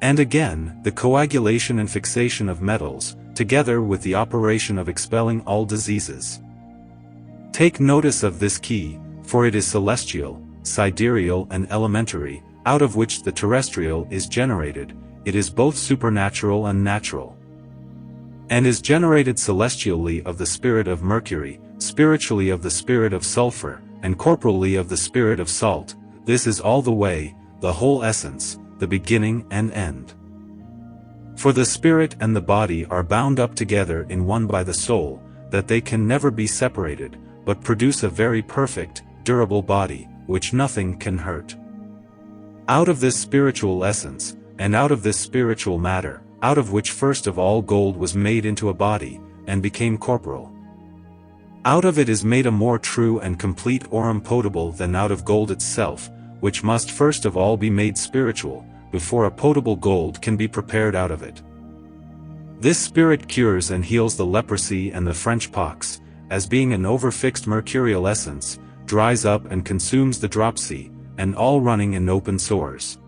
and again, the coagulation and fixation of metals, together with the operation of expelling all diseases. Take notice of this key, for it is celestial, sidereal and elementary, out of which the terrestrial is generated. It is both supernatural and natural, and is generated celestially of the spirit of Mercury, spiritually of the spirit of sulfur, and corporally of the spirit of salt. This is all the way, the whole essence, the beginning and end. For the spirit and the body are bound up together in one by the soul, that they can never be separated, but produce a very perfect, durable body, which nothing can hurt. Out of this spiritual essence, and out of this spiritual matter, out of which first of all gold was made into a body, and became corporal, out of it is made a more true and complete aurum potable than out of gold itself, which must first of all be made spiritual, before a potable gold can be prepared out of it. This spirit cures and heals the leprosy and the French pox, as being an overfixed mercurial essence, dries up and consumes the dropsy, and all running and open sores,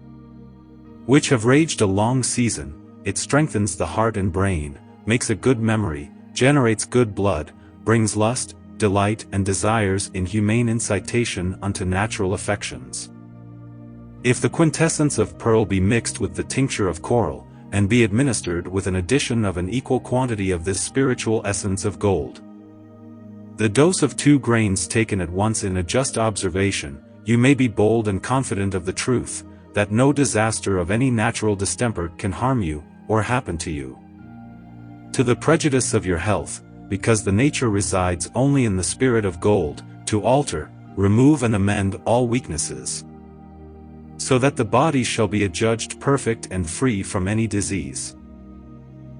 which have raged a long season. It strengthens the heart and brain, makes a good memory, generates good blood, brings lust, delight and desires in humane incitation unto natural affections. If the quintessence of pearl be mixed with the tincture of coral, and be administered with an addition of an equal quantity of this spiritual essence of gold, the dose of 2 grains taken at once in a just observation, you may be bold and confident of the truth, that no disaster of any natural distemper can harm you, or happen to you, to the prejudice of your health, because the nature resides only in the spirit of gold, to alter, remove and amend all weaknesses, so that the body shall be adjudged perfect and free from any disease.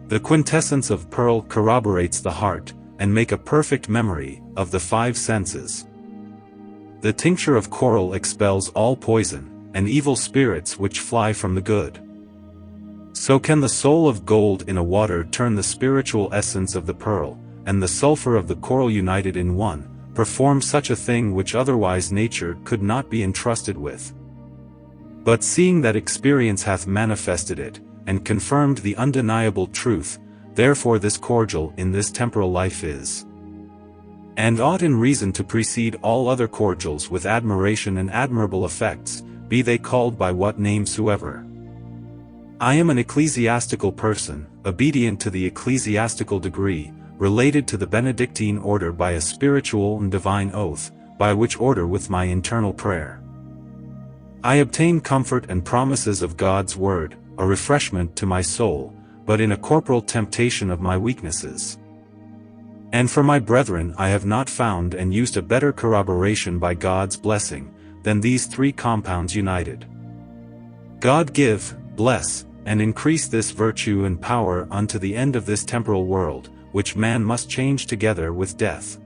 The quintessence of pearl corroborates the heart, and make a perfect memory of the 5 senses. The tincture of coral expels all poison, and evil spirits which fly from the good. So can the soul of gold in a water turn the spiritual essence of the pearl, and the sulfur of the coral united in one, perform such a thing which otherwise nature could not be entrusted with. But seeing that experience hath manifested it, and confirmed the undeniable truth, therefore this cordial in this temporal life is, and ought in reason to precede all other cordials with admiration and admirable effects, be they called by what name soever. I am an ecclesiastical person, obedient to the ecclesiastical degree, related to the Benedictine order by a spiritual and divine oath, by which order with my internal prayer I obtain comfort and promises of God's word, a refreshment to my soul, but in a corporal temptation of my weaknesses. And for my brethren I have not found and used a better corroboration by God's blessing, than these three compounds united. God give, bless, and increase this virtue and power unto the end of this temporal world, which man must change together with death.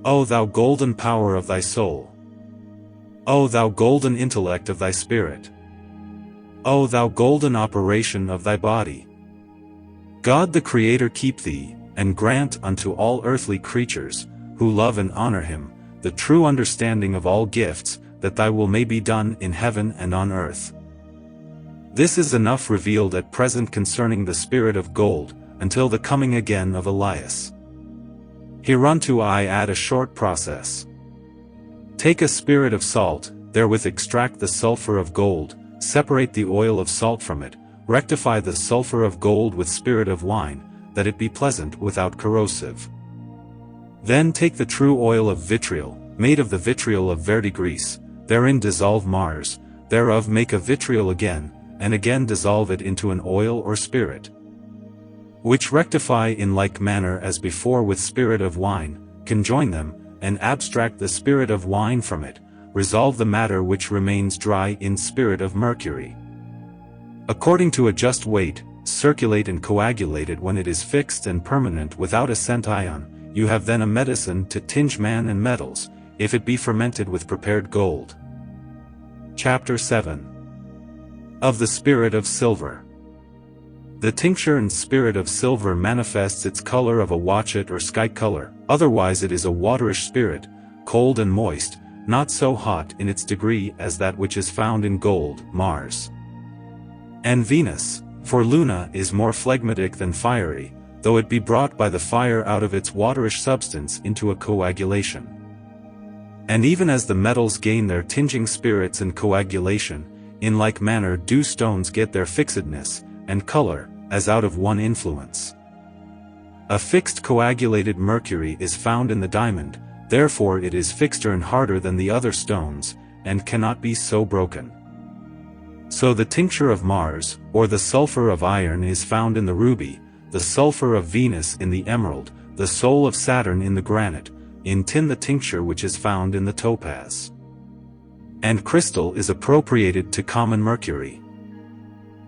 O thou golden power of thy soul! O thou golden intellect of thy spirit! O thou golden operation of thy body! God the Creator keep thee, and grant unto all earthly creatures, who love and honor him, the true understanding of all gifts, that thy will may be done in heaven and on earth. This is enough revealed at present concerning the spirit of gold, until the coming again of Elias. Hereunto I add a short process. Take a spirit of salt, therewith extract the sulfur of gold, separate the oil of salt from it, rectify the sulfur of gold with spirit of wine, that it be pleasant without corrosive. Then take the true oil of vitriol, made of the vitriol of verdigris, therein dissolve Mars, thereof make a vitriol again, and again dissolve it into an oil or spirit, which rectify in like manner as before with spirit of wine, conjoin them, and abstract the spirit of wine from it, resolve the matter which remains dry in spirit of mercury. According to a just weight, circulate and coagulate it when it is fixed and permanent without a scent ion, you have then a medicine to tinge man and metals, if it be fermented with prepared gold. Chapter 7. Of the Spirit of Silver. The tincture and spirit of silver manifests its color of a watchet or sky color, otherwise it is a waterish spirit, cold and moist, not so hot in its degree as that which is found in gold, Mars, and Venus, for Luna is more phlegmatic than fiery, though it be brought by the fire out of its waterish substance into a coagulation. And even as the metals gain their tinging spirits and coagulation, in like manner do stones get their fixedness and color, as out of one influence. A fixed coagulated mercury is found in the diamond, therefore it is fixeder and harder than the other stones, and cannot be so broken. So the tincture of Mars, or the sulfur of iron is found in the ruby, the sulfur of Venus in the emerald, the soul of Saturn in the granite, in tin the tincture which is found in the topaz. And crystal is appropriated to common mercury.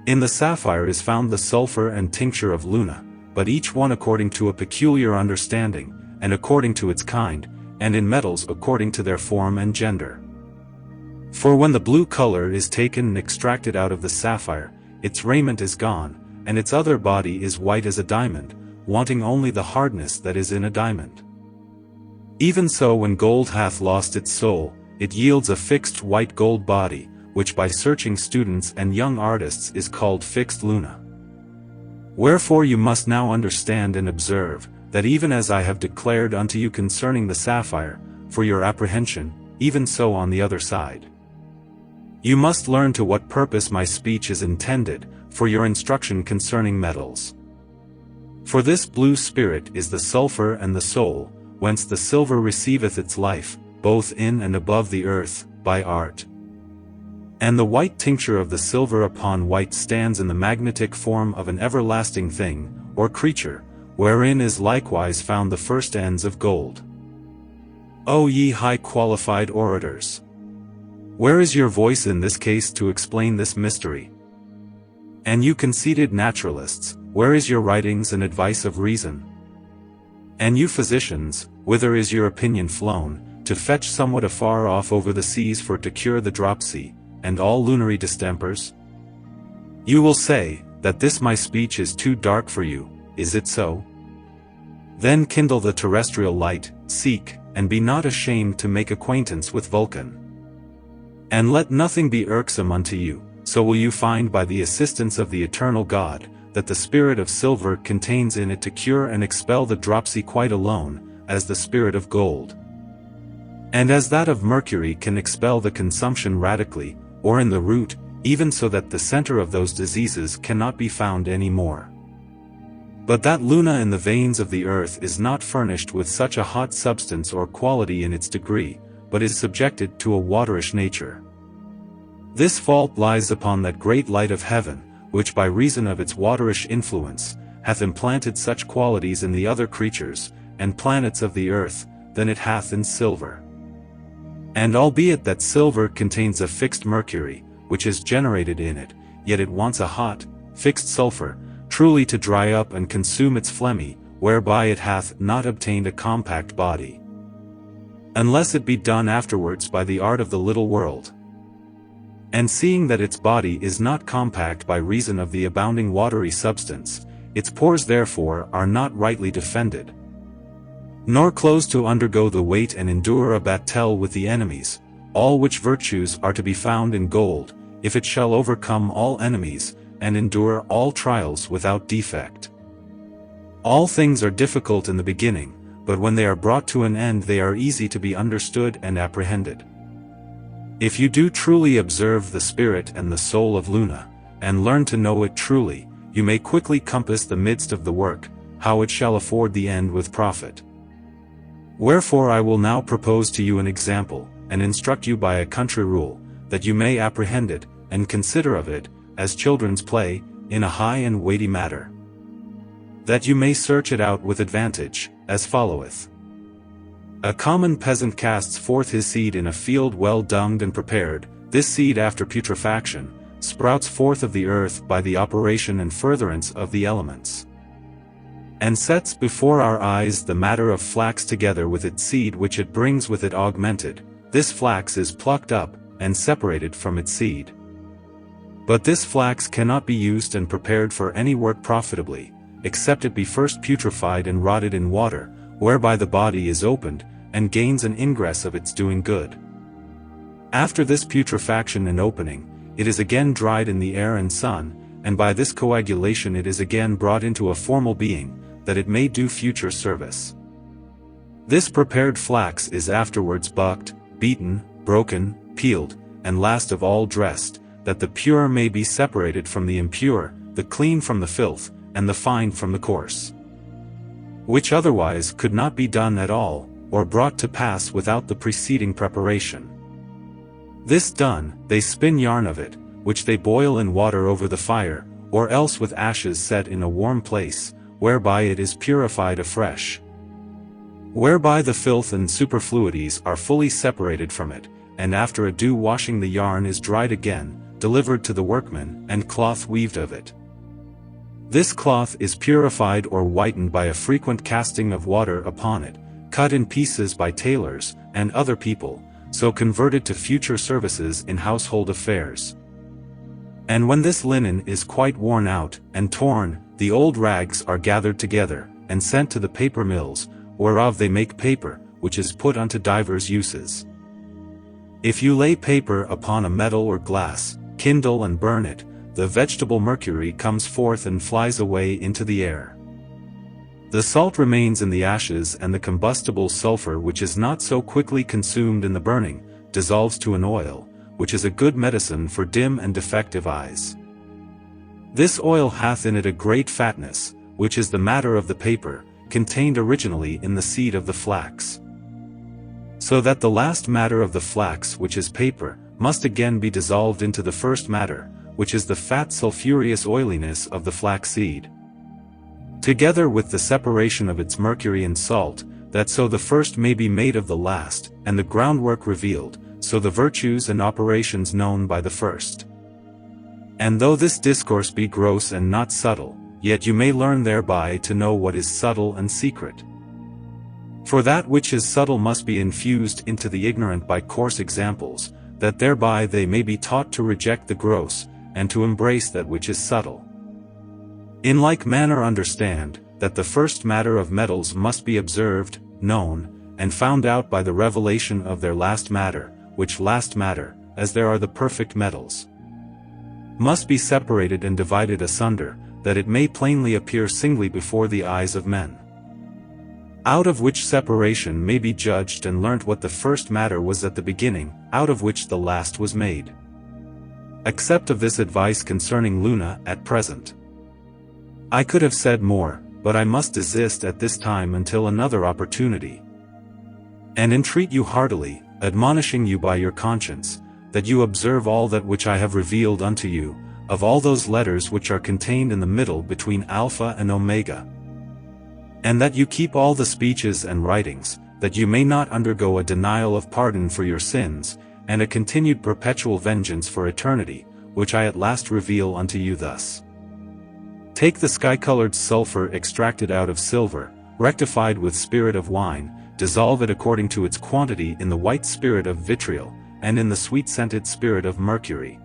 In the sapphire is found the sulfur and tincture of Luna, but each one according to a peculiar understanding, and according to its kind, and in metals according to their form and gender. For when the blue color is taken and extracted out of the sapphire, its raiment is gone, and its other body is white as a diamond, wanting only the hardness that is in a diamond. Even so when gold hath lost its soul, it yields a fixed white gold body, which by searching students and young artists is called fixed Luna. Wherefore you must now understand and observe, that even as I have declared unto you concerning the sapphire, for your apprehension, even so on the other side. You must learn to what purpose my speech is intended, for your instruction concerning metals. For this blue spirit is the sulfur and the soul, whence the silver receiveth its life, both in and above the earth, by art. And the white tincture of the silver upon white stands in the magnetic form of an everlasting thing, or creature, wherein is likewise found the first ends of gold. O ye high qualified orators! Where is your voice in this case to explain this mystery? And you conceited naturalists, where is your writings and advice of reason? And you physicians, whither is your opinion flown, to fetch somewhat afar off over the seas for to cure the dropsy, and all lunary distempers? You will say, that this my speech is too dark for you, is it so? Then kindle the terrestrial light, seek, and be not ashamed to make acquaintance with Vulcan. And let nothing be irksome unto you, so will you find by the assistance of the eternal God, that the spirit of silver contains in it to cure and expel the dropsy quite alone, as the spirit of gold. And as that of mercury can expel the consumption radically, or in the root, even so that the center of those diseases cannot be found any more. But that Luna in the veins of the earth is not furnished with such a hot substance or quality in its degree, but is subjected to a waterish nature. This fault lies upon that great light of heaven, which by reason of its waterish influence, hath implanted such qualities in the other creatures, and planets of the earth, than it hath in silver. And albeit that silver contains a fixed mercury, which is generated in it, yet it wants a hot, fixed sulfur, truly to dry up and consume its phlegmy, whereby it hath not obtained a compact body. Unless it be done afterwards by the art of the little world. And seeing that its body is not compact by reason of the abounding watery substance, its pores therefore are not rightly defended, nor closed to undergo the weight and endure a battle with the enemies, all which virtues are to be found in gold, if it shall overcome all enemies, and endure all trials without defect. All things are difficult in the beginning, but when they are brought to an end they are easy to be understood and apprehended. If you do truly observe the spirit and the soul of Luna, and learn to know it truly, you may quickly compass the midst of the work, how it shall afford the end with profit. Wherefore I will now propose to you an example, and instruct you by a country rule, that you may apprehend it, and consider of it, as children's play, in a high and weighty matter. That you may search it out with advantage, as followeth. A common peasant casts forth his seed in a field well dunged and prepared. This seed after putrefaction, sprouts forth of the earth by the operation and furtherance of the elements, and sets before our eyes the matter of flax together with its seed which it brings with it augmented. This flax is plucked up, and separated from its seed. But this flax cannot be used and prepared for any work profitably, except it be first putrefied and rotted in water, whereby the body is opened, and gains an ingress of its doing good. After this putrefaction and opening, it is again dried in the air and sun, and by this coagulation it is again brought into a formal being, that it may do future service. This prepared flax is afterwards bucked, beaten, broken, peeled, and last of all dressed, that the pure may be separated from the impure, the clean from the filth, and the fine from the coarse, which otherwise could not be done at all, or brought to pass without the preceding preparation. This done, they spin yarn of it, which they boil in water over the fire, or else with ashes set in a warm place, whereby it is purified afresh, whereby the filth and superfluities are fully separated from it, and after a due washing the yarn is dried again, delivered to the workman, and cloth weaved of it. This cloth is purified or whitened by a frequent casting of water upon it, cut in pieces by tailors, and other people, so converted to future services in household affairs. And when this linen is quite worn out, and torn, the old rags are gathered together, and sent to the paper mills, whereof they make paper, which is put unto divers uses. If you lay paper upon a metal or glass, kindle and burn it, the vegetable mercury comes forth and flies away into the air. The salt remains in the ashes, and the combustible sulfur, which is not so quickly consumed in the burning, dissolves to an oil, which is a good medicine for dim and defective eyes. This oil hath in it a great fatness, which is the matter of the paper, contained originally in the seed of the flax. So that the last matter of the flax, which is paper, must again be dissolved into the first matter, which is the fat sulphureous oiliness of the flax seed, together with the separation of its mercury and salt, that so the first may be made of the last, and the groundwork revealed, so the virtues and operations known by the first. And though this discourse be gross and not subtle, yet you may learn thereby to know what is subtle and secret. For that which is subtle must be infused into the ignorant by coarse examples, that thereby they may be taught to reject the gross, and to embrace that which is subtle. In like manner understand, that the first matter of metals must be observed, known, and found out by the revelation of their last matter, which last matter, as there are the perfect metals, must be separated and divided asunder, that it may plainly appear singly before the eyes of men. Out of which separation may be judged and learnt what the first matter was at the beginning, out of which the last was made. Accept of this advice concerning Luna at present. I could have said more, but I must desist at this time until another opportunity, and entreat you heartily, admonishing you by your conscience, that you observe all that which I have revealed unto you, of all those letters which are contained in the middle between Alpha and Omega. And that you keep all the speeches and writings, that you may not undergo a denial of pardon for your sins, and a continued perpetual vengeance for eternity, which I at last reveal unto you thus. Take the sky-colored sulfur extracted out of silver, rectified with spirit of wine, dissolve it according to its quantity in the white spirit of vitriol, and in the sweet-scented spirit of mercury.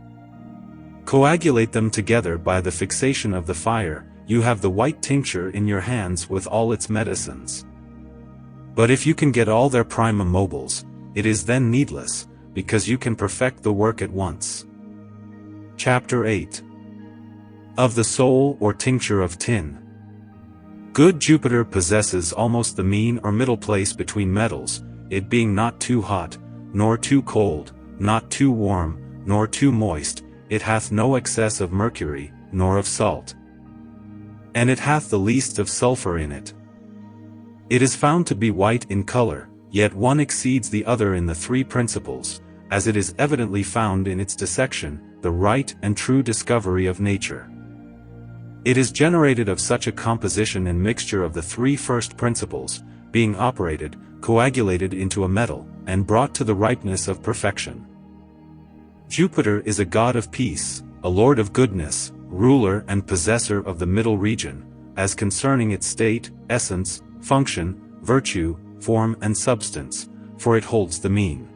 Coagulate them together by the fixation of the fire, you have the white tincture in your hands with all its medicines. But if you can get all their prima mobiles, it is then needless, because you can perfect the work at once. Chapter 8. Of the soul or tincture of tin. Good Jupiter possesses almost the mean or middle place between metals, it being not too hot, nor too cold, not too warm, nor too moist, it hath no excess of mercury, nor of salt. And it hath the least of sulfur in it. It is found to be white in color, yet one exceeds the other in the three principles, as it is evidently found in its dissection, the right and true discovery of nature. It is generated of such a composition and mixture of the three first principles, being operated, coagulated into a metal, and brought to the ripeness of perfection. Jupiter is a god of peace, a lord of goodness, ruler and possessor of the middle region, as concerning its state, essence, function, virtue, form and substance, for it holds the mean.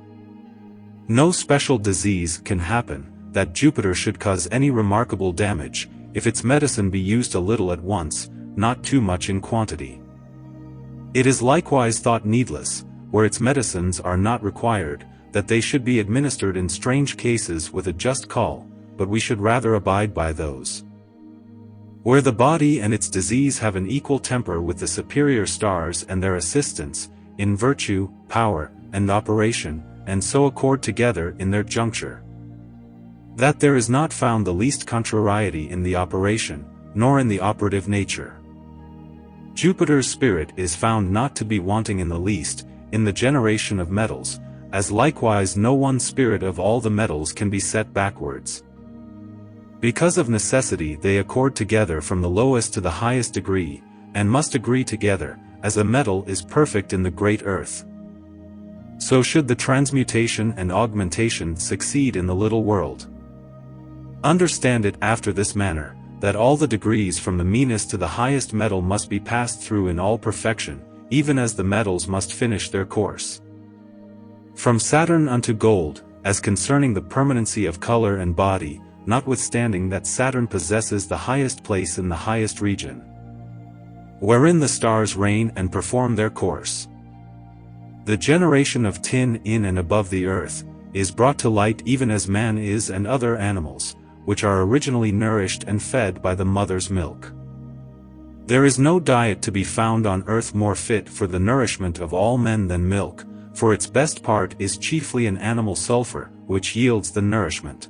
No special disease can happen, that Jupiter should cause any remarkable damage, if its medicine be used a little at once, not too much in quantity. It is likewise thought needless, where its medicines are not required, that they should be administered in strange cases with a just call, but we should rather abide by those. Where the body and its disease have an equal temper with the superior stars and their assistants, in virtue, power, and operation, and so accord together in their juncture. That there is not found the least contrariety in the operation, nor in the operative nature. Jupiter's spirit is found not to be wanting in the least, in the generation of metals, as likewise no one spirit of all the metals can be set backwards. Because of necessity they accord together from the lowest to the highest degree, and must agree together, as a metal is perfect in the great earth. So should the transmutation and augmentation succeed in the little world. Understand it after this manner, that all the degrees from the meanest to the highest metal must be passed through in all perfection, even as the metals must finish their course. From Saturn unto gold, as concerning the permanency of color and body, notwithstanding that Saturn possesses the highest place in the highest region, wherein the stars reign and perform their course. The generation of tin in and above the earth, is brought to light even as man is and other animals, which are originally nourished and fed by the mother's milk. There is no diet to be found on earth more fit for the nourishment of all men than milk, for its best part is chiefly an animal sulfur, which yields the nourishment.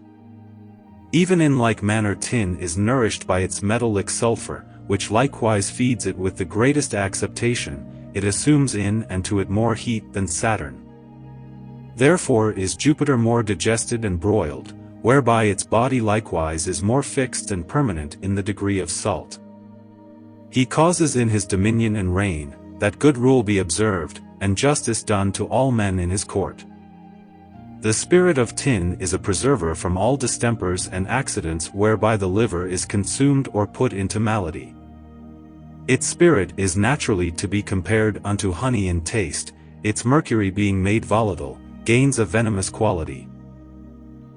Even in like manner tin is nourished by its metallic sulfur, which likewise feeds it with the greatest acceptation, it assumes in and to it more heat than Saturn. Therefore is Jupiter more digested and broiled, whereby its body likewise is more fixed and permanent in the degree of salt. He causes in his dominion and reign, that good rule be observed, and justice done to all men in his court. The spirit of tin is a preserver from all distempers and accidents whereby the liver is consumed or put into malady. Its spirit is naturally to be compared unto honey in taste, its mercury being made volatile, gains a venomous quality.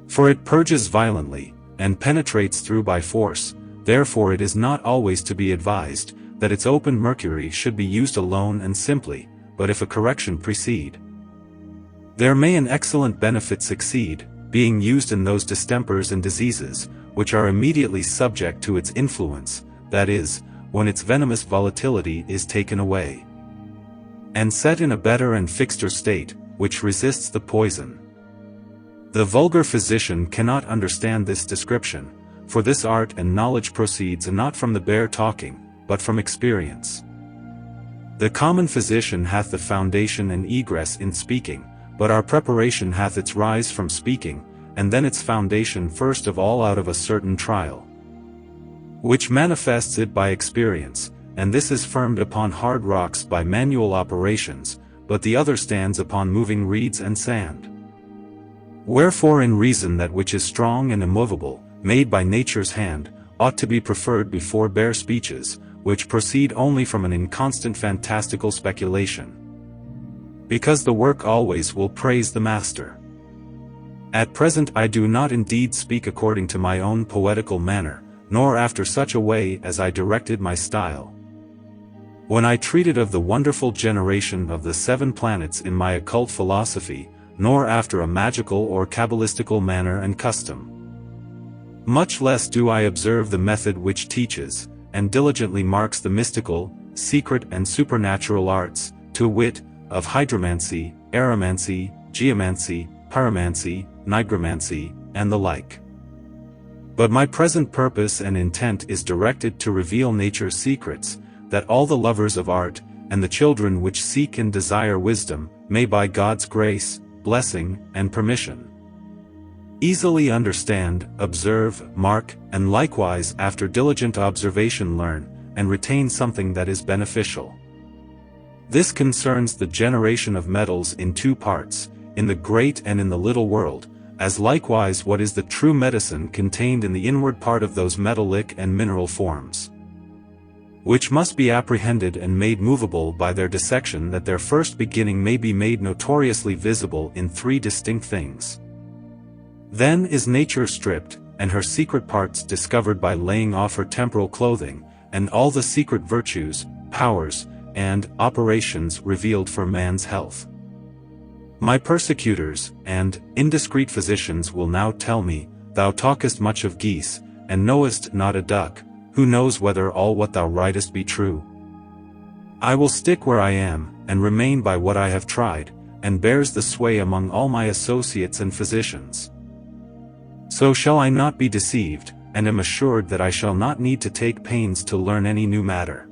For it purges violently, and penetrates through by force, therefore it is not always to be advised, that its open mercury should be used alone and simply, but if a correction precede. There may an excellent benefit succeed, being used in those distempers and diseases, which are immediately subject to its influence, that is, when its venomous volatility is taken away, and set in a better and fixeder state, which resists the poison. The vulgar physician cannot understand this description, for this art and knowledge proceeds not from the bare talking, but from experience. The common physician hath the foundation and egress in speaking, but our preparation hath its rise from speaking, and then its foundation first of all out of a certain trial, which manifests it by experience, and this is firmed upon hard rocks by manual operations, but the other stands upon moving reeds and sand. Wherefore in reason that which is strong and immovable, made by nature's hand, ought to be preferred before bare speeches, which proceed only from an inconstant fantastical speculation. Because the work always will praise the master. At present I do not indeed speak according to my own poetical manner, nor after such a way as I directed my style. When I treated of the wonderful generation of the 7 planets in my occult philosophy, nor after a magical or cabalistical manner and custom. Much less do I observe the method which teaches, and diligently marks the mystical, secret and supernatural arts, to wit, of hydromancy, aeromancy, geomancy, pyromancy, nigromancy, and the like. But my present purpose and intent is directed to reveal nature's secrets, that all the lovers of art, and the children which seek and desire wisdom, may by God's grace, blessing, and permission, easily understand, observe, mark, and likewise after diligent observation learn, and retain something that is beneficial. This concerns the generation of metals in 2 parts, in the great and in the little world, as likewise what is the true medicine contained in the inward part of those metallic and mineral forms, which must be apprehended and made movable by their dissection, that their first beginning may be made notoriously visible in 3 distinct things. Then is nature stripped, and her secret parts discovered by laying off her temporal clothing, and all the secret virtues, powers, and operations revealed for man's health. My persecutors and indiscreet physicians will now tell me, Thou talkest much of geese, and knowest not a duck. Who knows whether all what thou writest be true? I will stick where I am, and remain by what I have tried, and bears the sway among all my associates and physicians. So shall I not be deceived, and am assured that I shall not need to take pains to learn any new matter.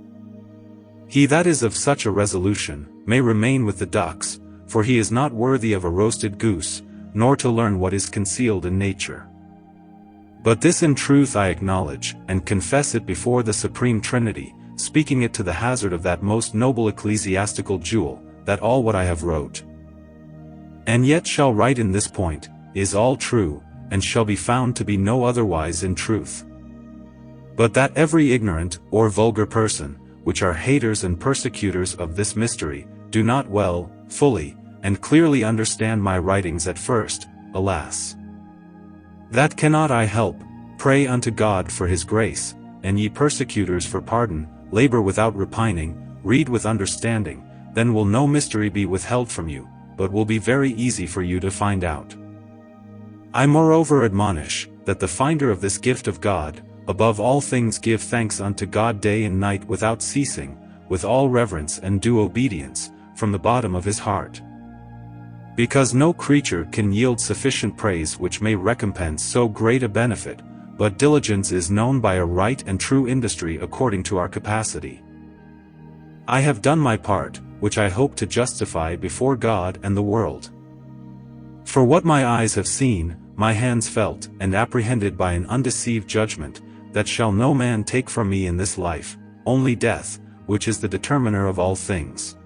He that is of such a resolution, may remain with the ducks, for he is not worthy of a roasted goose, nor to learn what is concealed in nature. But this in truth I acknowledge, and confess it before the Supreme Trinity, speaking it to the hazard of that most noble ecclesiastical jewel, that all what I have wrote, and yet shall write in this point, is all true, and shall be found to be no otherwise in truth. But that every ignorant, or vulgar person, which are haters and persecutors of this mystery, do not well, fully, and clearly understand my writings at first, alas! That cannot I help. Pray unto God for his grace, and ye persecutors for pardon, labor without repining, read with understanding, then will no mystery be withheld from you, but will be very easy for you to find out. I moreover admonish, that the finder of this gift of God, above all things give thanks unto God day and night without ceasing, with all reverence and due obedience, from the bottom of his heart. Because no creature can yield sufficient praise which may recompense so great a benefit, but diligence is known by a right and true industry according to our capacity. I have done my part, which I hope to justify before God and the world. For what my eyes have seen, my hands felt, and apprehended by an undeceived judgment, that shall no man take from me in this life, only death, which is the determiner of all things.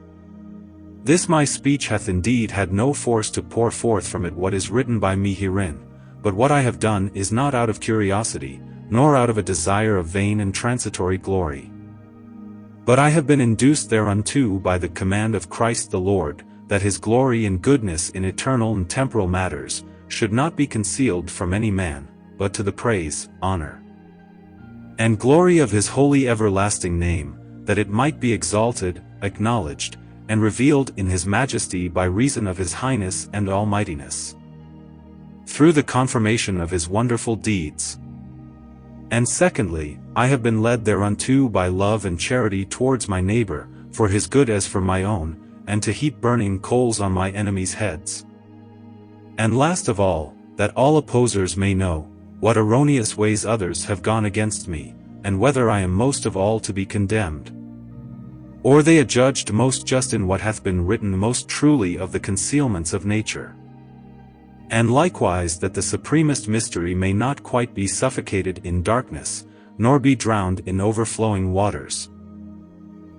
This my speech hath indeed had no force to pour forth from it what is written by me herein, but what I have done is not out of curiosity, nor out of a desire of vain and transitory glory. But I have been induced thereunto by the command of Christ the Lord, that his glory and goodness in eternal and temporal matters, should not be concealed from any man, but to the praise, honor, and glory of his holy everlasting name, that it might be exalted, acknowledged, and revealed in his majesty by reason of his highness and almightiness, through the confirmation of his wonderful deeds. And secondly, I have been led thereunto by love and charity towards my neighbor, for his good as for my own, and to heap burning coals on my enemies' heads. And last of all, that all opposers may know, what erroneous ways others have gone against me, and whether I am most of all to be condemned, or they adjudged most just in what hath been written most truly of the concealments of nature. And likewise that the supremest mystery may not quite be suffocated in darkness, nor be drowned in overflowing waters.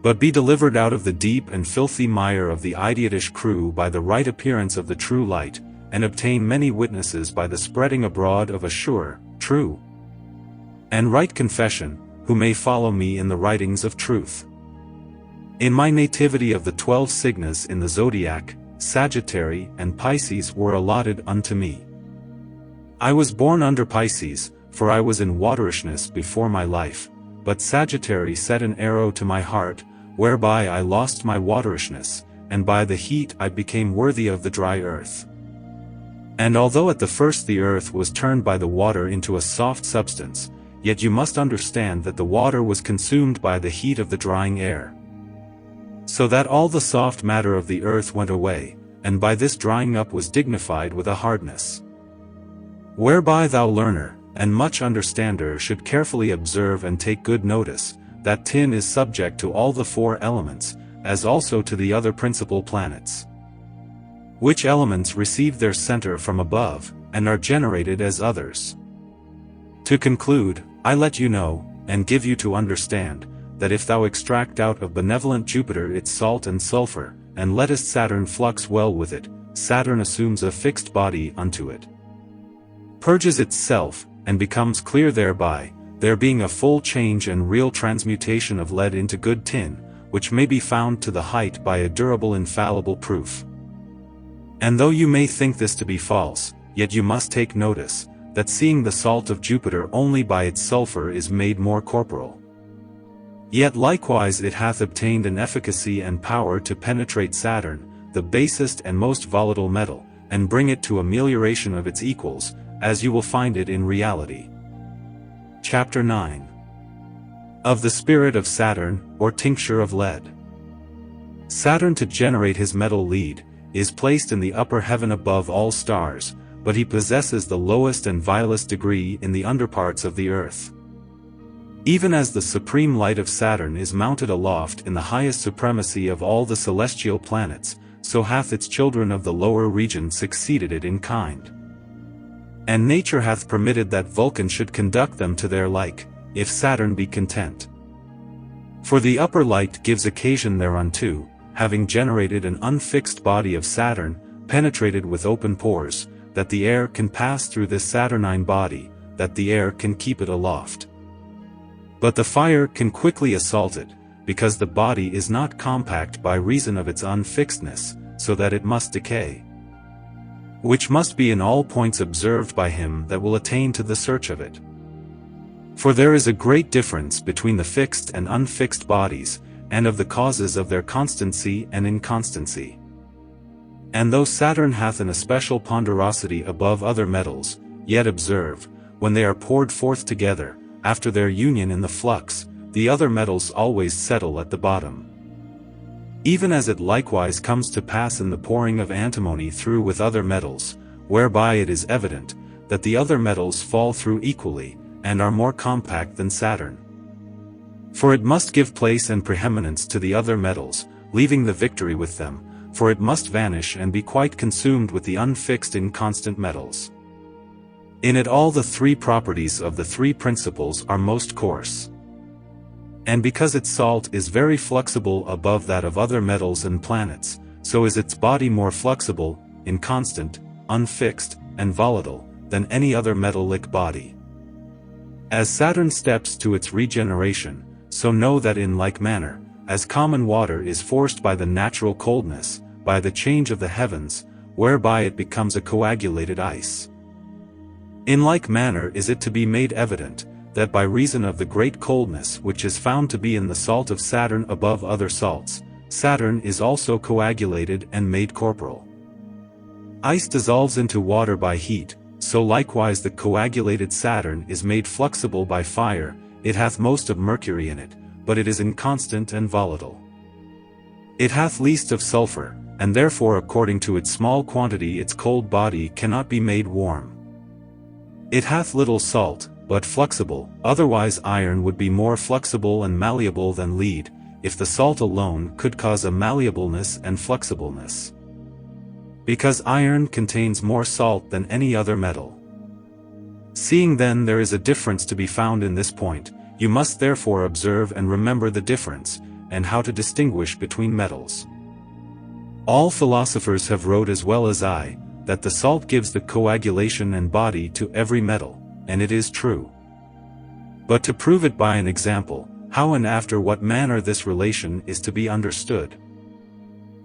but be delivered out of the deep and filthy mire of the idiotish crew by the right appearance of the true light, and obtain many witnesses by the spreading abroad of a sure, true, and right confession, who may follow me in the writings of truth. In my nativity of the 12 signas in the zodiac, Sagittary and Pisces were allotted unto me. I was born under Pisces, for I was in waterishness before my life, but Sagittary set an arrow to my heart, whereby I lost my waterishness, and by the heat I became worthy of the dry earth. And although at the first the earth was turned by the water into a soft substance, yet you must understand that the water was consumed by the heat of the drying air, so that all the soft matter of the earth went away, and by this drying up was dignified with a hardness. Whereby thou learner, and much understander should carefully observe and take good notice, that tin is subject to all the 4 elements, as also to the other principal planets, which elements receive their center from above, and are generated as others. To conclude, I let you know, and give you to understand, that if thou extract out of benevolent Jupiter its salt and sulfur, and lettest Saturn flux well with it, Saturn assumes a fixed body unto it, purges itself, and becomes clear thereby, there being a full change and real transmutation of lead into good tin, which may be found to the height by a durable infallible proof. And though you may think this to be false, yet you must take notice, that seeing the salt of Jupiter only by its sulfur is made more corporal, yet likewise it hath obtained an efficacy and power to penetrate Saturn, the basest and most volatile metal, and bring it to amelioration of its equals, as you will find it in reality. Chapter 9. Of the Spirit of Saturn, or Tincture of Lead. Saturn, to generate his metal lead, is placed in the upper heaven above all stars, but he possesses the lowest and vilest degree in the underparts of the earth. Even as the supreme light of Saturn is mounted aloft in the highest supremacy of all the celestial planets, so hath its children of the lower region succeeded it in kind. And nature hath permitted that Vulcan should conduct them to their like, if Saturn be content. For the upper light gives occasion thereunto, having generated an unfixed body of Saturn, penetrated with open pores, that the air can pass through this Saturnine body, that the air can keep it aloft. But the fire can quickly assault it, because the body is not compact by reason of its unfixedness, so that it must decay, which must be in all points observed by him that will attain to the search of it. For there is a great difference between the fixed and unfixed bodies, and of the causes of their constancy and inconstancy. And though Saturn hath an especial ponderosity above other metals, yet observe, when they are poured forth together, after their union in the flux, the other metals always settle at the bottom. Even as it likewise comes to pass in the pouring of antimony through with other metals, whereby it is evident, that the other metals fall through equally, and are more compact than Saturn. For it must give place and preeminence to the other metals, leaving the victory with them, for it must vanish and be quite consumed with the unfixed inconstant metals. In it all the 3 properties of the 3 principles are most coarse. And because its salt is very flexible above that of other metals and planets, so is its body more flexible, inconstant, unfixed, and volatile, than any other metallic body. As Saturn steps to its regeneration, so know that in like manner, as common water is forced by the natural coldness, by the change of the heavens, whereby it becomes a coagulated ice, in like manner is it to be made evident, that by reason of the great coldness which is found to be in the salt of Saturn above other salts, Saturn is also coagulated and made corporal. Ice dissolves into water by heat, so likewise the coagulated Saturn is made flexible by fire. It hath most of mercury in it, but it is inconstant and volatile. It hath least of sulfur, and therefore according to its small quantity its cold body cannot be made warm. It hath little salt, but flexible, otherwise iron would be more flexible and malleable than lead, if the salt alone could cause a malleableness and flexibleness. Because iron contains more salt than any other metal. Seeing then there is a difference to be found in this point, you must therefore observe and remember the difference, and how to distinguish between metals. All philosophers have wrote as well as I, that the salt gives the coagulation and body to every metal, and it is true. But to prove it by an example, how and after what manner this relation is to be understood.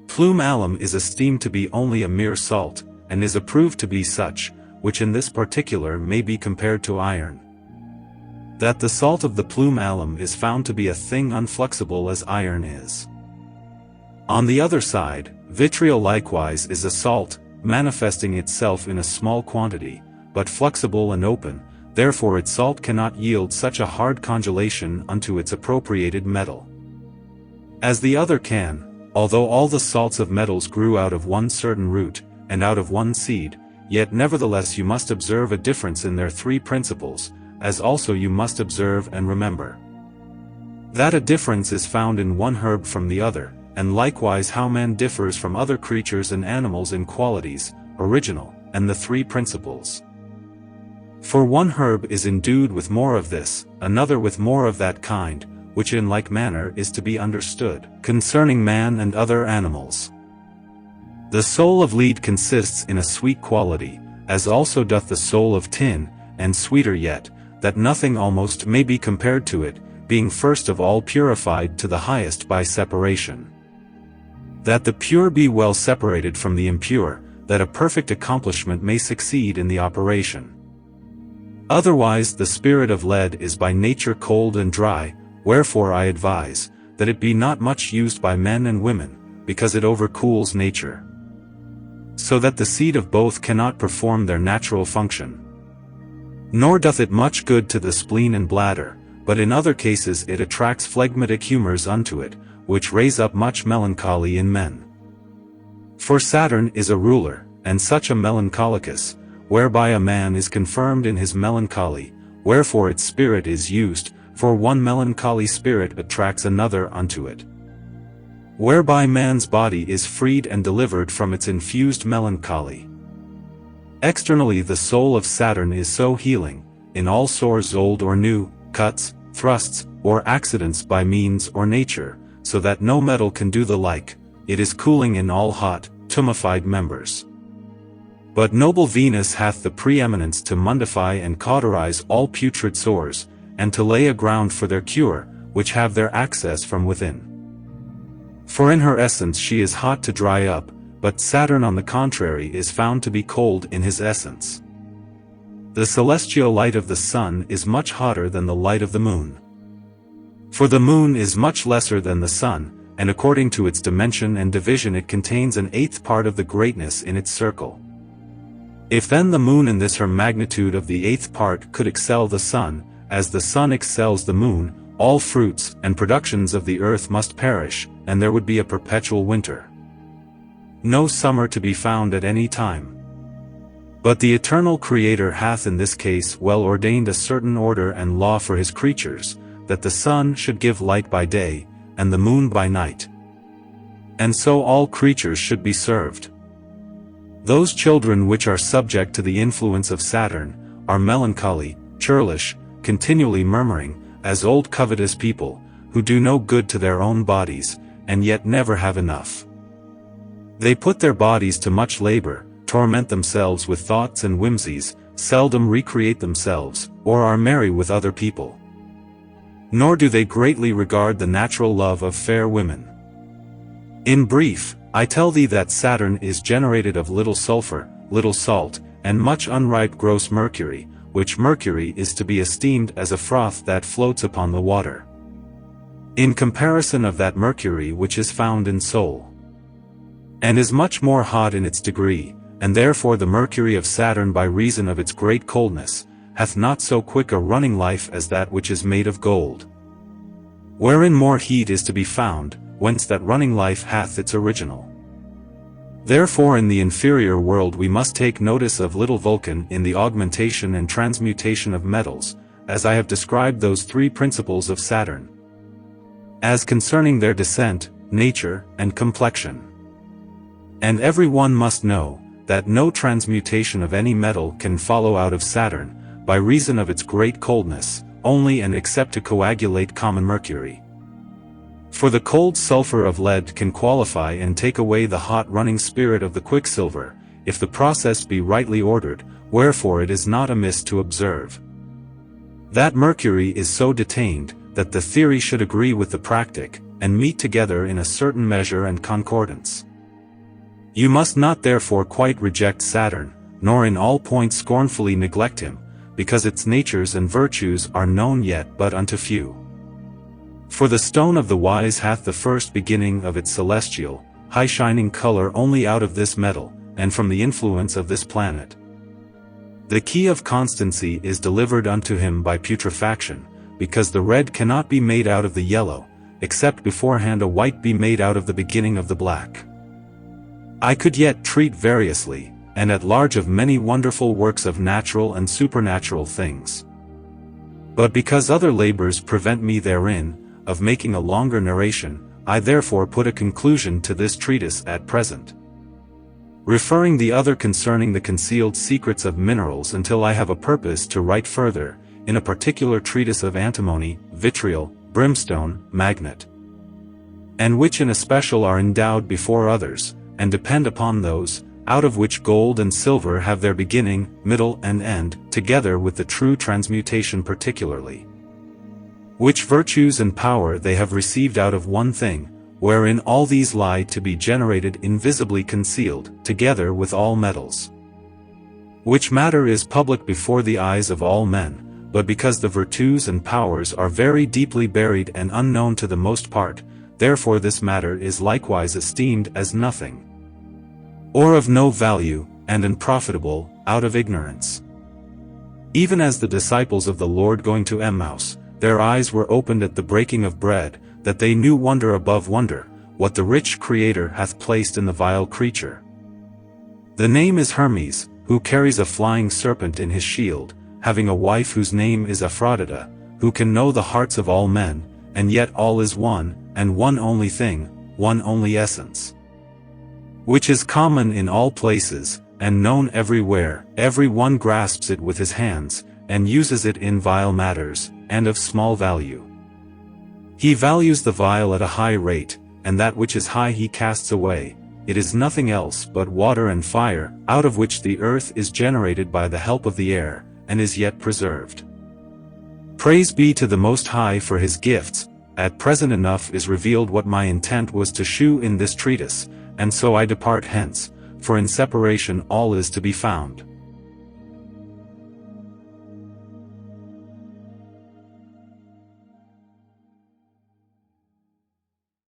Plume alum is esteemed to be only a mere salt, and is approved to be such, which in this particular may be compared to iron. That the salt of the plume alum is found to be a thing unflexible as iron is. On the other side, vitriol likewise is a salt, manifesting itself in a small quantity, but flexible and open, therefore its salt cannot yield such a hard congelation unto its appropriated metal as the other can, although all the salts of metals grew out of one certain root, and out of one seed, yet nevertheless you must observe a difference in their three principles, as also you must observe and remember that a difference is found in one herb from the other, and likewise how man differs from other creatures and animals in qualities, original, and the three principles. For one herb is endued with more of this, another with more of that kind, which in like manner is to be understood concerning man and other animals. The soul of lead consists in a sweet quality, as also doth the soul of tin, and sweeter yet, that nothing almost may be compared to it, being first of all purified to the highest by separation. That the pure be well separated from the impure, that a perfect accomplishment may succeed in the operation. Otherwise the spirit of lead is by nature cold and dry, wherefore I advise, that it be not much used by men and women, because it overcools nature, so that the seed of both cannot perform their natural function. Nor doth it much good to the spleen and bladder, but in other cases it attracts phlegmatic humors unto it, which raise up much melancholy in men. For Saturn is a ruler, and such a melancholicus, whereby a man is confirmed in his melancholy, wherefore its spirit is used, for one melancholy spirit attracts another unto it. Whereby man's body is freed and delivered from its infused melancholy. Externally the soul of Saturn is so healing, in all sores old or new, cuts, thrusts, or accidents by means or nature, so that no metal can do the like, it is cooling in all hot, tumefied members. But noble Venus hath the preeminence to mundify and cauterize all putrid sores, and to lay a ground for their cure, which have their access from within. For in her essence she is hot to dry up, but Saturn on the contrary is found to be cold in his essence. The celestial light of the sun is much hotter than the light of the moon. For the moon is much lesser than the sun, and according to its dimension and division it contains an eighth part of the greatness in its circle. If then the moon in this her magnitude of the eighth part could excel the sun, as the sun excels the moon, all fruits and productions of the earth must perish, and there would be a perpetual winter. No summer to be found at any time. But the eternal Creator hath in this case well ordained a certain order and law for his creatures, that the sun should give light by day, and the moon by night. And so all creatures should be served. Those children which are subject to the influence of Saturn, are melancholy, churlish, continually murmuring, as old covetous people, who do no good to their own bodies, and yet never have enough. They put their bodies to much labor, torment themselves with thoughts and whimsies, seldom recreate themselves, or are merry with other people. Nor do they greatly regard the natural love of fair women. In brief, I tell thee that Saturn is generated of little sulfur, little salt, and much unripe gross mercury, which mercury is to be esteemed as a froth that floats upon the water, in comparison of that mercury which is found in Sol, and is much more hot in its degree, and therefore the mercury of Saturn by reason of its great coldness, hath not so quick a running life as that which is made of gold, wherein more heat is to be found, whence that running life hath its original. Therefore in the inferior world we must take notice of little Vulcan in the augmentation and transmutation of metals, as I have described those three principles of Saturn, as concerning their descent, nature, and complexion. And every one must know, that no transmutation of any metal can follow out of Saturn, by reason of its great coldness, only and except to coagulate common mercury. For the cold sulfur of lead can qualify and take away the hot running spirit of the quicksilver, if the process be rightly ordered, wherefore it is not amiss to observe that mercury is so detained, that the theory should agree with the practic, and meet together in a certain measure and concordance. You must not therefore quite reject Saturn, nor in all points scornfully neglect him, because its natures and virtues are known yet but unto few. For the stone of the wise hath the first beginning of its celestial, high shining color only out of this metal, and from the influence of this planet. The key of constancy is delivered unto him by putrefaction, because the red cannot be made out of the yellow, except beforehand a white be made out of the beginning of the black. I could yet treat variously, and at large of many wonderful works of natural and supernatural things. But because other labors prevent me therein, of making a longer narration, I therefore put a conclusion to this treatise at present, referring the other concerning the concealed secrets of minerals until I have a purpose to write further, in a particular treatise of antimony, vitriol, brimstone, magnet, and which in especial are endowed before others, and depend upon those, out of which gold and silver have their beginning, middle and end, together with the true transmutation particularly, which virtues and power they have received out of one thing, wherein all these lie to be generated invisibly concealed, together with all metals. Which matter is public before the eyes of all men, but because the virtues and powers are very deeply buried and unknown to the most part, therefore this matter is likewise esteemed as nothing, or of no value, and unprofitable, out of ignorance. Even as the disciples of the Lord going to Emmaus, their eyes were opened at the breaking of bread, that they knew wonder above wonder, what the rich Creator hath placed in the vile creature. The name is Hermes, who carries a flying serpent in his shield, having a wife whose name is Aphrodite, who can know the hearts of all men, and yet all is one, and one only thing, one only essence, which is common in all places, and known everywhere. Every one grasps it with his hands, and uses it in vile matters, and of small value. He values the vile at a high rate, and that which is high he casts away. It is nothing else but water and fire, out of which the earth is generated by the help of the air, and is yet preserved. Praise be to the Most High for his gifts. At present enough is revealed what my intent was to shew in this treatise, and so I depart hence, for in separation all is to be found.